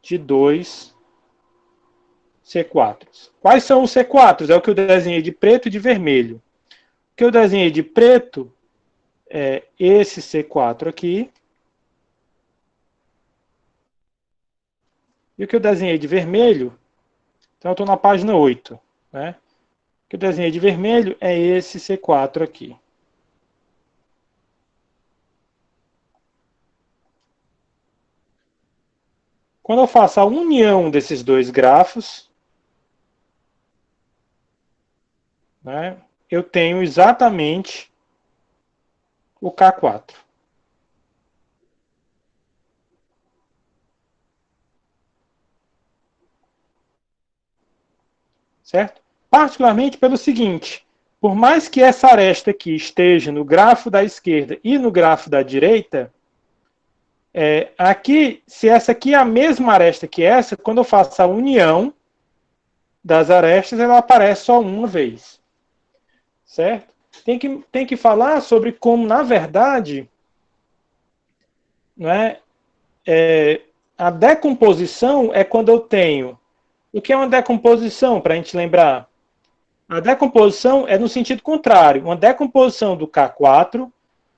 de dois C4s. Quais são os C4s? É o que eu desenhei de preto e de vermelho. O que eu desenhei de preto é esse C4 aqui. E o que eu desenhei de vermelho, então eu estou na página 8, né? O que eu desenhei de vermelho é esse C4 aqui. Quando eu faço a união desses dois grafos, né, eu tenho exatamente o K4. Certo? Particularmente pelo seguinte, por mais que essa aresta aqui esteja no grafo da esquerda e no grafo da direita, aqui, se essa aqui é a mesma aresta que essa, quando eu faço a união das arestas, ela aparece só uma vez. Certo? Tem que falar sobre como, na verdade, né, a decomposição é quando eu tenho... O que é uma decomposição, para a gente lembrar? A decomposição é no sentido contrário. Uma decomposição do K4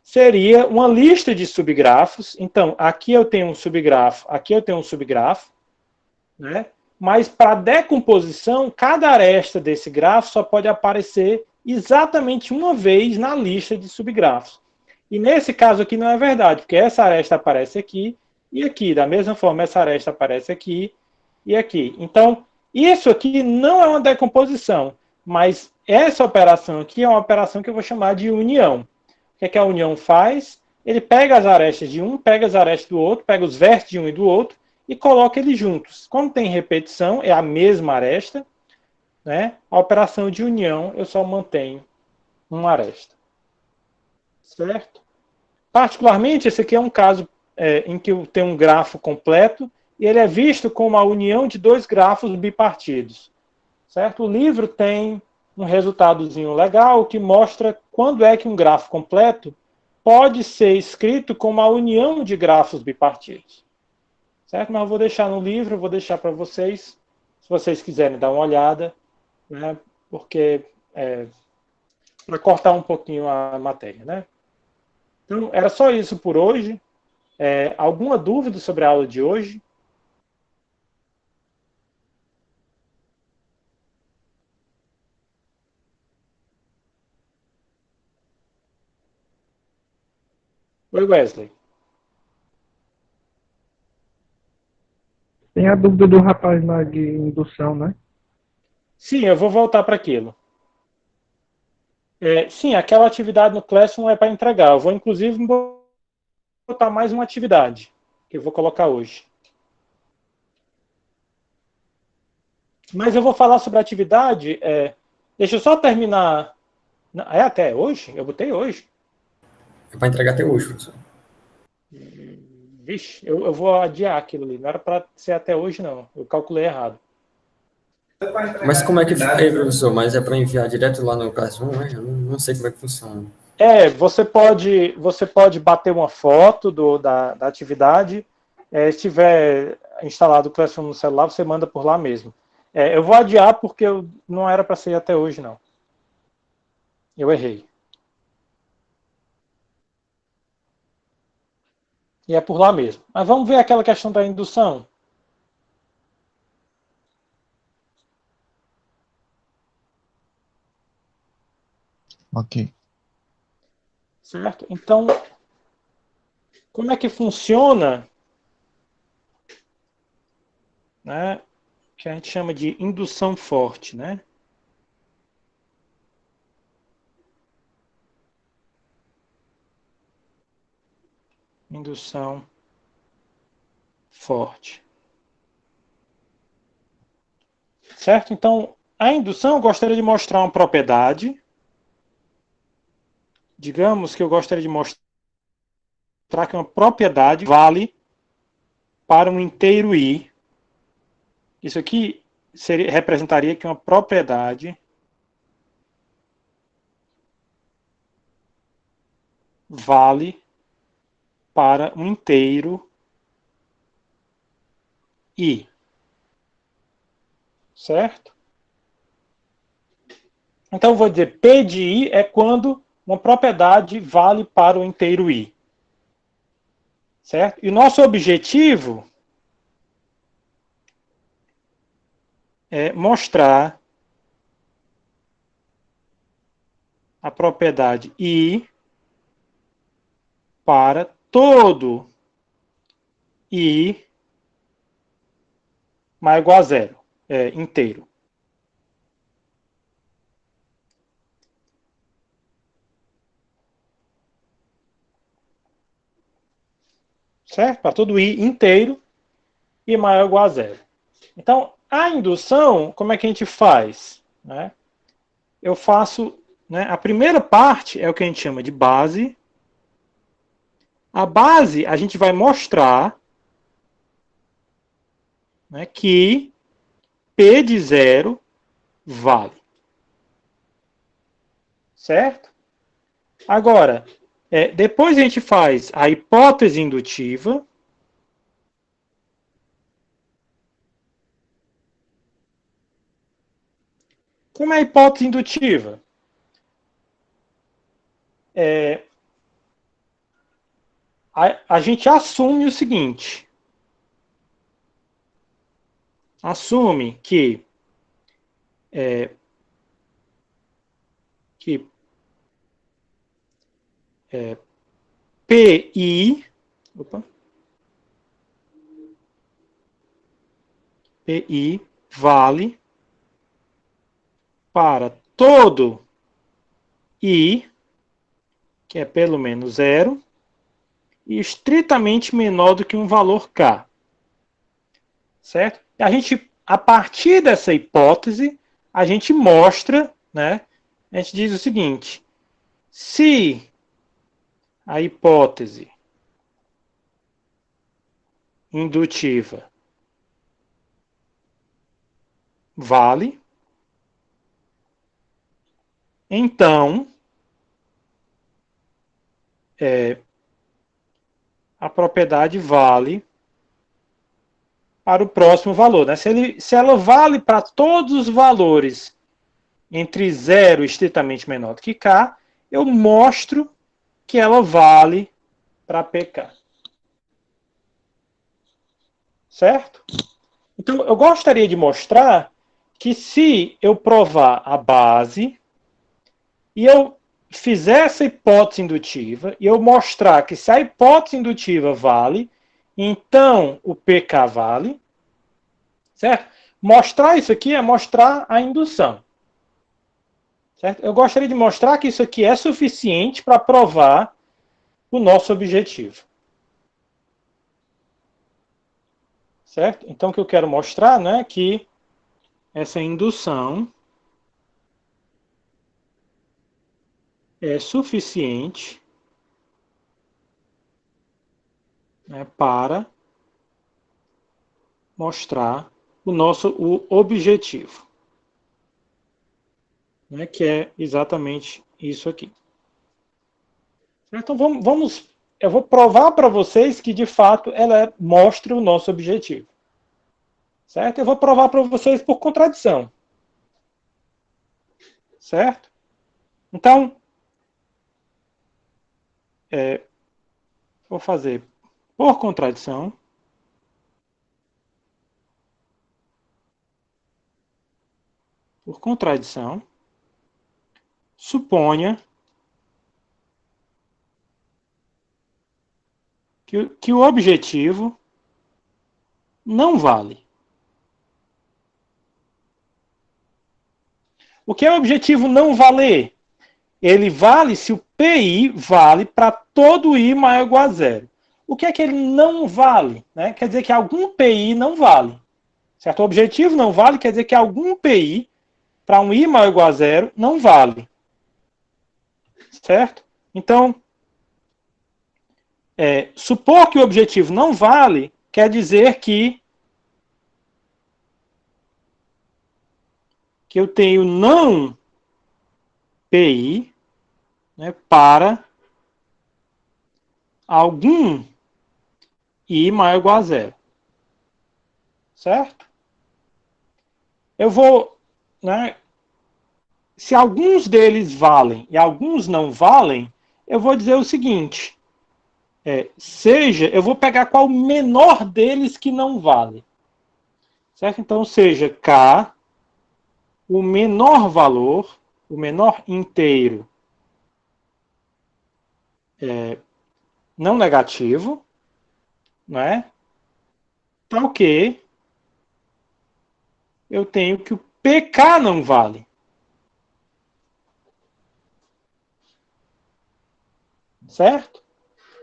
seria uma lista de subgrafos. Então, aqui eu tenho um subgrafo, aqui eu tenho um subgrafo, né? Mas para decomposição, cada aresta desse grafo só pode aparecer exatamente uma vez na lista de subgrafos. E nesse caso aqui não é verdade, porque essa aresta aparece aqui e aqui. Da mesma forma, essa aresta aparece aqui e aqui. Então, isso aqui não é uma decomposição, mas essa operação aqui é uma operação que eu vou chamar de união. O que a união faz? Ele pega as arestas de um, pega as arestas do outro, pega os vértices de um e do outro e coloca eles juntos. Como tem repetição, é a mesma aresta, né? A operação de união eu só mantenho uma aresta. Certo? Particularmente, esse aqui é um caso em que eu tenho um grafo completo e ele é visto como a união de dois grafos bipartidos. Certo? O livro tem um resultadozinho legal que mostra quando é que um grafo completo pode ser escrito como a união de grafos bipartidos. Certo? Mas eu vou deixar no livro, vou deixar para vocês, se vocês quiserem dar uma olhada, né? Porque para cortar um pouquinho a matéria, né? Então, era só isso por hoje. Alguma dúvida sobre a aula de hoje? Oi, Wesley. Tem a dúvida do rapaz lá de indução, né? Sim, eu vou voltar para aquilo. Sim, aquela atividade no Classroom é para entregar. Eu vou, inclusive, botar mais uma atividade que eu vou colocar hoje. Mas eu vou falar sobre a atividade. Deixa eu só terminar. É até hoje? Eu botei hoje. É para entregar até hoje, professor. Vixe, eu vou adiar aquilo ali. Não era para ser até hoje, não. Eu calculei errado. Mas como é que... Aí, professor, mas é para enviar direto lá no Classroom, né? Eu não sei como é que funciona. Você pode bater uma foto da atividade. Se tiver instalado o Classroom no celular, você manda por lá mesmo. Eu vou adiar porque não era para ser até hoje, não. Eu errei. E é por lá mesmo. Mas vamos ver aquela questão da indução. Ok. Certo? Então, como é que funciona, né, que a gente chama de indução forte, né? Indução forte. Certo? Então, a indução, eu gostaria de mostrar uma propriedade. Digamos que eu gostaria de mostrar que uma propriedade vale para um inteiro i. Isso aqui representaria que uma propriedade vale para um inteiro i. Certo? Então, eu vou dizer, P de i é quando uma propriedade vale para o inteiro i. Certo? E o nosso objetivo é mostrar a propriedade i para todo i mais igual a zero, inteiro. Certo? Para todo i inteiro e maior ou igual a zero. Então, a indução, como é que a gente faz? Né? Eu faço, né, a primeira parte é o que a gente chama de base. A base, a gente vai mostrar, né, que P de zero vale. Certo? Agora, depois a gente faz a hipótese indutiva. Como é a hipótese indutiva? A gente assume o seguinte. Assume que PI, PI vale para todo I, que é pelo menos zero, e estritamente menor do que um valor K. Certo? E a partir dessa hipótese, a gente mostra, né? A gente diz o seguinte: se a hipótese indutiva vale, então a propriedade vale para o próximo valor. Né? Se ela vale para todos os valores entre 0 e estritamente menor do que K, eu mostro que ela vale para PK. Certo? Então, eu gostaria de mostrar que se eu provar a base e eu fizer essa hipótese indutiva e eu mostrar que se a hipótese indutiva vale, então o PK vale, certo? Mostrar isso aqui é mostrar a indução. Certo? Eu gostaria de mostrar que isso aqui é suficiente para provar o nosso objetivo. Certo? Então, o que eu quero mostrar, né, é que essa indução é suficiente, né, para mostrar o objetivo, né, que é exatamente isso aqui. Então, eu vou provar para vocês que, de fato, ela mostra o nosso objetivo. Certo? Eu vou provar para vocês por contradição. Certo? Então, vou fazer por contradição. Por contradição, suponha que o objetivo não vale. O que é o objetivo não valer? Ele vale se o PI vale para todo I maior ou igual a zero. O que é que ele não vale? Né? Quer dizer que algum PI não vale. Certo? O objetivo não vale, quer dizer que algum PI para um I maior ou igual a zero não vale. Certo? Então, supor que o objetivo não vale, quer dizer que eu tenho não PI, né, para algum I maior ou igual a zero. Certo? Eu vou, né, se alguns deles valem e alguns não valem, eu vou dizer o seguinte, eu vou pegar qual o menor deles que não vale. Certo? Então, seja K, o menor valor, o menor inteiro não negativo, né? Tal que eu tenho que o PK não vale. Certo?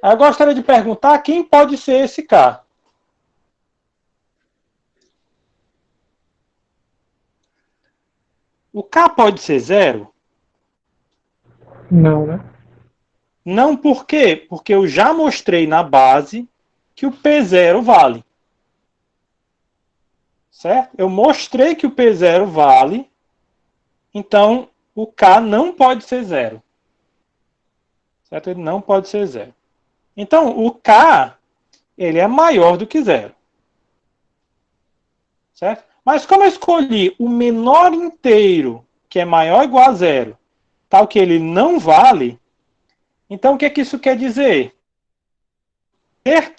Eu gostaria de perguntar quem pode ser esse K. O K pode ser zero? Não, né? Não, por quê? Porque eu já mostrei na base que o P0 vale. Certo? Eu mostrei que o P0 vale, então o K não pode ser zero. Certo? Ele não pode ser zero. Então, o K, ele é maior do que zero. Certo? Mas como eu escolhi o menor inteiro, que é maior ou igual a zero, tal que ele não vale, então o que isso quer dizer? Quer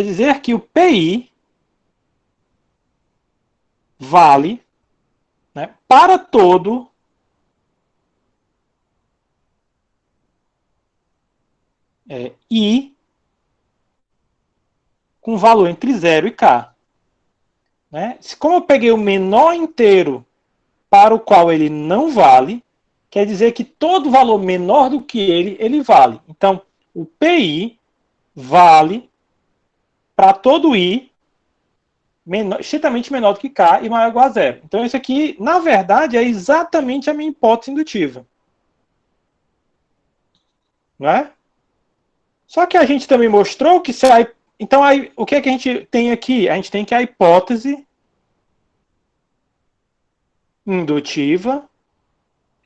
dizer que o PI vale, né, para todo I com valor entre 0 e K. Né? Como eu peguei o menor inteiro para o qual ele não vale, quer dizer que todo valor menor do que ele vale. Então, o PI vale para todo I estritamente menor do que K e maior ou igual a zero. Então, isso aqui, na verdade, é exatamente a minha hipótese indutiva. Não é? Só que a gente também mostrou que se a... Então, aí, o que é que a gente tem aqui? A gente tem que a hipótese indutiva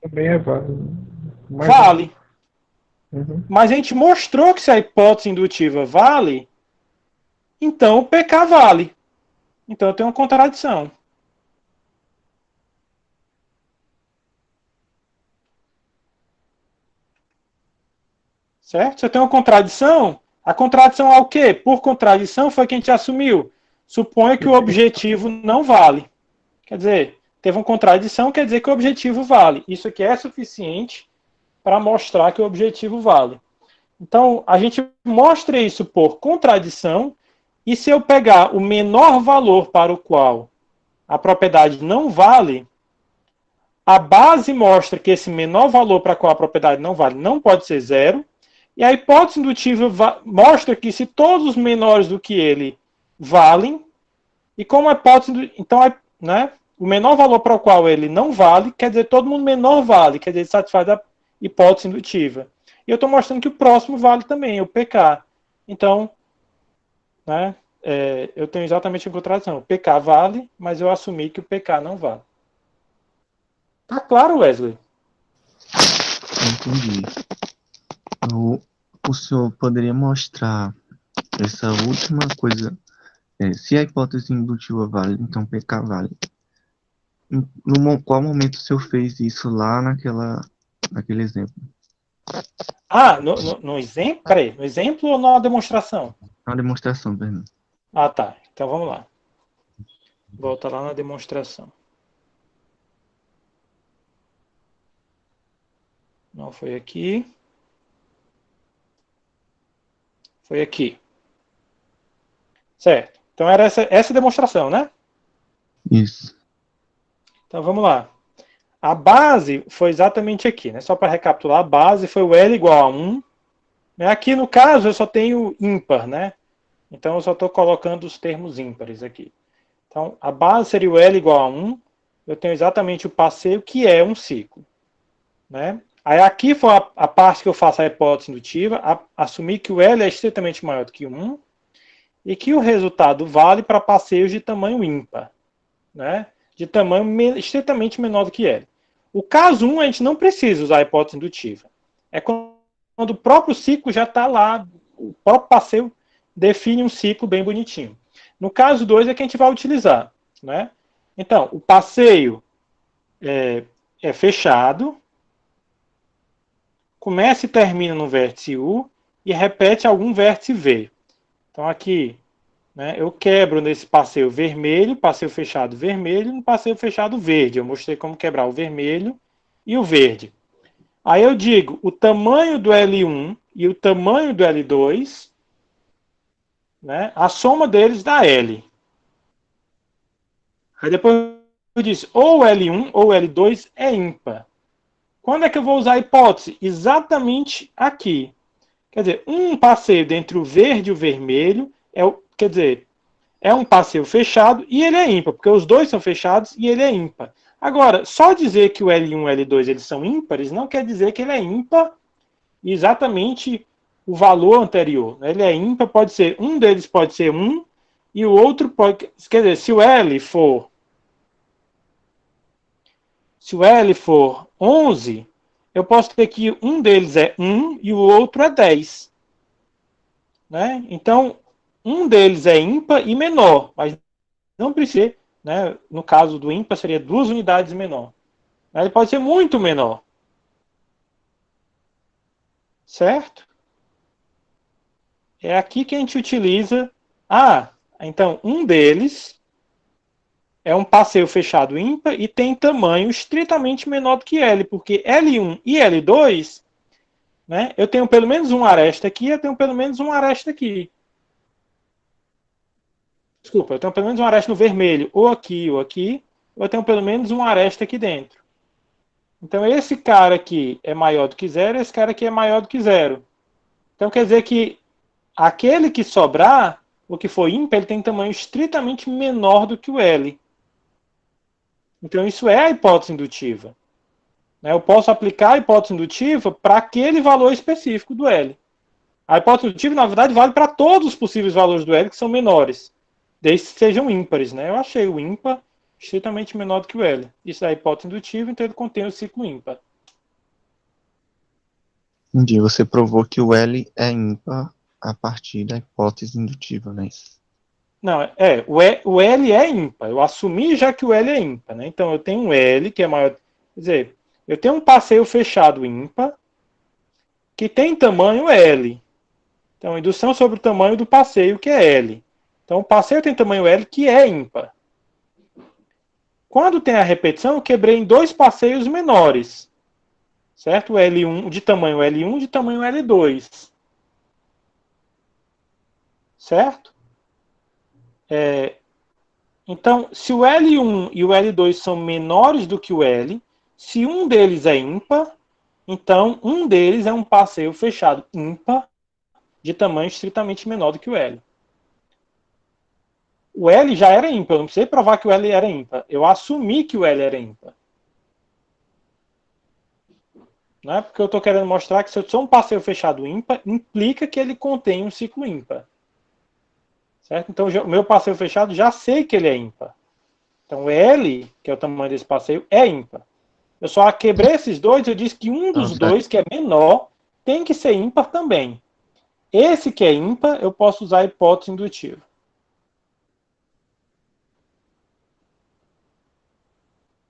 Também é válido. vale. Uhum. Mas a gente mostrou que se a hipótese indutiva vale, então o PK vale. Então eu tenho uma contradição. Certo? Se eu tenho uma contradição, a contradição é o quê? Por contradição foi que a gente assumiu. Suponha que o objetivo não vale. Quer dizer, teve uma contradição, quer dizer que o objetivo vale. Isso aqui é suficiente para mostrar que o objetivo vale. Então, a gente mostra isso por contradição, e se eu pegar o menor valor para o qual a propriedade não vale, a base mostra que esse menor valor para o qual a propriedade não vale não pode ser zero, e a hipótese indutiva mostra que se todos os menores do que ele valem, e como a hipótese... Então, né, o menor valor para o qual ele não vale, quer dizer, todo mundo menor vale, quer dizer, satisfaz a hipótese indutiva. E eu estou mostrando que o próximo vale também, o PK. Então, né, eu tenho exatamente a contradição. O PK vale, mas eu assumi que o PK não vale. Tá claro, Wesley? Entendi. O senhor poderia mostrar essa última coisa? Se a hipótese indutiva vale, então PK vale. Qual momento o senhor fez isso lá naquele exemplo? No exemplo? Peraí, no exemplo ou na demonstração? Na demonstração, perdão. Tá. Então vamos lá. Volta lá na demonstração. Não foi aqui. Foi aqui. Certo. Então era essa demonstração, né? Isso. Então vamos lá. A base foi exatamente aqui, né? Só para recapitular, a base foi o L igual a 1. Aqui no caso eu só tenho ímpar, né? Então eu só estou colocando os termos ímpares aqui. Então a base seria o L igual a 1. Eu tenho exatamente o passeio, que é um ciclo, né? Aí aqui foi a parte que eu faço a hipótese indutiva, assumir que o L é estritamente maior do que 1 e que o resultado vale para passeios de tamanho ímpar, né? De tamanho estritamente menor do que L. O caso 1 a gente não precisa usar a hipótese indutiva. É quando o próprio ciclo já está lá, o próprio passeio define um ciclo bem bonitinho. No caso 2 é que a gente vai utilizar, né? Então, o passeio é fechado, começa e termina no vértice U e repete algum vértice V. Então aqui, né, eu quebro nesse passeio vermelho, passeio fechado vermelho, no passeio fechado verde. Eu mostrei como quebrar o vermelho e o verde. Aí eu digo o tamanho do L1 e o tamanho do L2, né, a soma deles dá L. Aí depois eu disse ou L1 ou L2 é ímpar. Quando é que eu vou usar a hipótese? Exatamente aqui. Quer dizer, um passeio entre o verde e o vermelho é um passeio fechado e ele é ímpar, porque os dois são fechados e ele é ímpar. Agora, só dizer que o L1 e o L2 eles são ímpares não quer dizer que ele é ímpar exatamente o valor anterior. Ele é ímpar, pode ser, um deles pode ser 1 e o outro pode... Quer dizer, se o L for 11, eu posso ter que um deles é 1 e o outro é 10. Né? Então, um deles é ímpar e menor, mas não precisa ser, né? No caso do ímpar, seria 2 unidades menor. Ele pode ser muito menor. Certo? É aqui que a gente utiliza... então, um deles é um passeio fechado ímpar e tem tamanho estritamente menor do que L, porque L1 e L2, né, eu tenho pelo menos uma aresta aqui, eu tenho pelo menos uma aresta aqui. Desculpa, eu tenho pelo menos uma aresta no vermelho, ou aqui, ou eu tenho pelo menos uma aresta aqui dentro. Então esse cara aqui é maior do que zero, esse cara aqui é maior do que zero. Então quer dizer que aquele que sobrar, o que for ímpar, ele tem tamanho estritamente menor do que o L. Então isso é a hipótese indutiva. Eu posso aplicar a hipótese indutiva para aquele valor específico do L. A hipótese indutiva, na verdade, vale para todos os possíveis valores do L que são menores, desde que sejam ímpares. Eu achei o ímpar estritamente menor do que o L. Isso é a hipótese indutiva, então ele contém o ciclo ímpar. Entendi. Você provou que o L é ímpar a partir da hipótese indutiva, né? Não, o L é ímpar. Eu assumi já que o L é ímpar. Né? Então eu tenho um L que é maior... Quer dizer, eu tenho um passeio fechado ímpar que tem tamanho L. Então, indução sobre o tamanho do passeio, que é L. Então, o passeio tem tamanho L, que é ímpar. Quando tem a repetição, eu quebrei em 2 passeios menores. Certo? O L1 de tamanho L1 de tamanho L2. Certo? Então, se o L1 e o L2 são menores do que o L, se um deles é ímpar, então um deles é um passeio fechado ímpar de tamanho estritamente menor do que o L. O L já era ímpar, eu não precisei provar que o L era ímpar. Eu assumi que o L era ímpar. Não é porque eu estou querendo mostrar que se eu sou um passeio fechado ímpar, implica que ele contém um ciclo ímpar. Certo? Então, o meu passeio fechado já sei que ele é ímpar. Então, L, que é o tamanho desse passeio, é ímpar. Eu só quebrei esses dois, eu disse que um dos dois, que é menor, tem que ser ímpar também. Esse que é ímpar, eu posso usar a hipótese indutiva.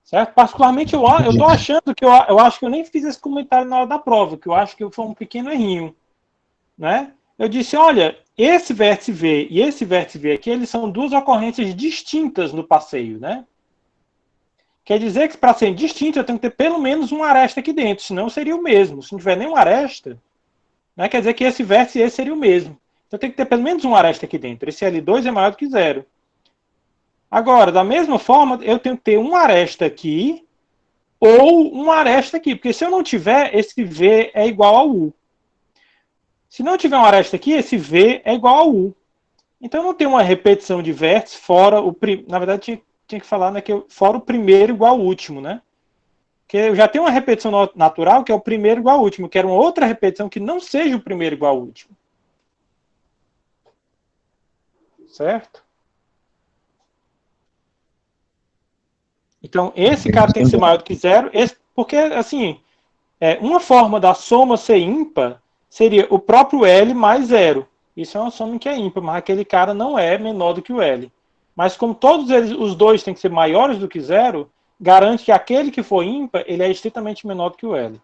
Certo? Particularmente, eu estou achando que eu acho que eu nem fiz esse comentário na hora da prova, que eu acho que foi um pequeno errinho. Né? Eu disse, olha, esse vértice V e esse vértice V aqui, eles são duas ocorrências distintas no passeio, né? Quer dizer que para ser distinto, eu tenho que ter pelo menos uma aresta aqui dentro, senão seria o mesmo. Se não tiver nenhuma aresta, né, quer dizer que esse vértice e esse seria o mesmo. Então tem que ter pelo menos uma aresta aqui dentro. Esse L2 é maior do que zero. Agora, da mesma forma, eu tenho que ter uma aresta aqui ou uma aresta aqui, porque se eu não tiver, esse V é igual ao U. Se não tiver uma aresta aqui, esse V é igual ao U. Então não tem uma repetição de vértices fora o... Na verdade, tinha que falar, né, que fora o primeiro igual ao último, né? Porque eu já tenho uma repetição natural, que é o primeiro igual ao último. Eu quero uma outra repetição que não seja o primeiro igual ao último. Certo? Então, esse cara tem que ser maior do que zero, porque, assim, uma forma da soma ser ímpar seria o próprio L mais zero. Isso é uma soma que é ímpar, mas aquele cara não é menor do que o L. Mas como todos eles, os dois têm que ser maiores do que zero, garante que aquele que for ímpar, ele é estritamente menor do que o L.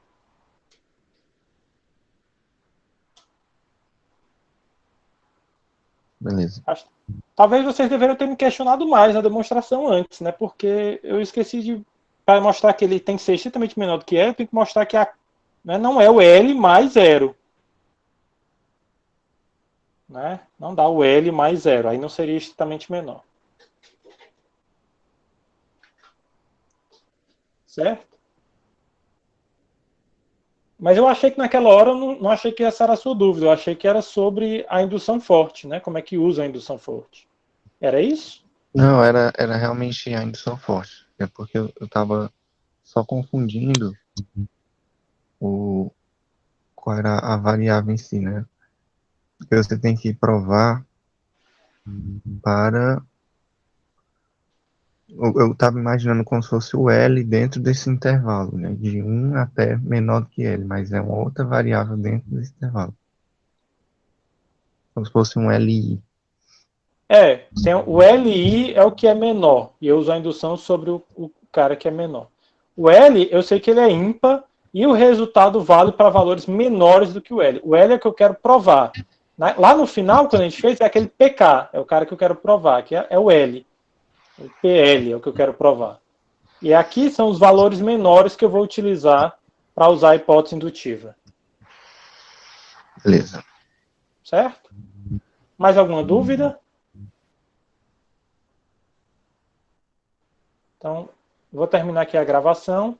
Beleza. Talvez vocês deveriam ter me questionado mais na demonstração antes, né? Porque eu esqueci de... Para mostrar que ele tem que ser estritamente menor do que L, eu tenho que mostrar que não é o L mais zero. Né? Não dá o L mais zero. Aí não seria estritamente menor. Certo? Mas eu achei que naquela hora eu não achei que essa era a sua dúvida. Eu achei que era sobre a indução forte, né? Como é que usa a indução forte. Era isso? Não, era realmente a indução forte. É porque eu estava só confundindo qual era a variável em si, né? Porque você tem que provar para... Eu estava imaginando como se fosse o L dentro desse intervalo, né? De 1 até menor do que L, mas é uma outra variável dentro desse intervalo. Como se fosse um LI. Tem o LI é o que é menor. E eu uso a indução sobre o cara que é menor. O L, eu sei que ele é ímpar e o resultado vale para valores menores do que o L. O L é o que eu quero provar. Lá no final, quando a gente fez, é aquele PK, é o cara que eu quero provar, que é o L. O PL é o que eu quero provar. E aqui são os valores menores que eu vou utilizar para usar a hipótese indutiva. Beleza. Certo? Mais alguma dúvida? Então, vou terminar aqui a gravação.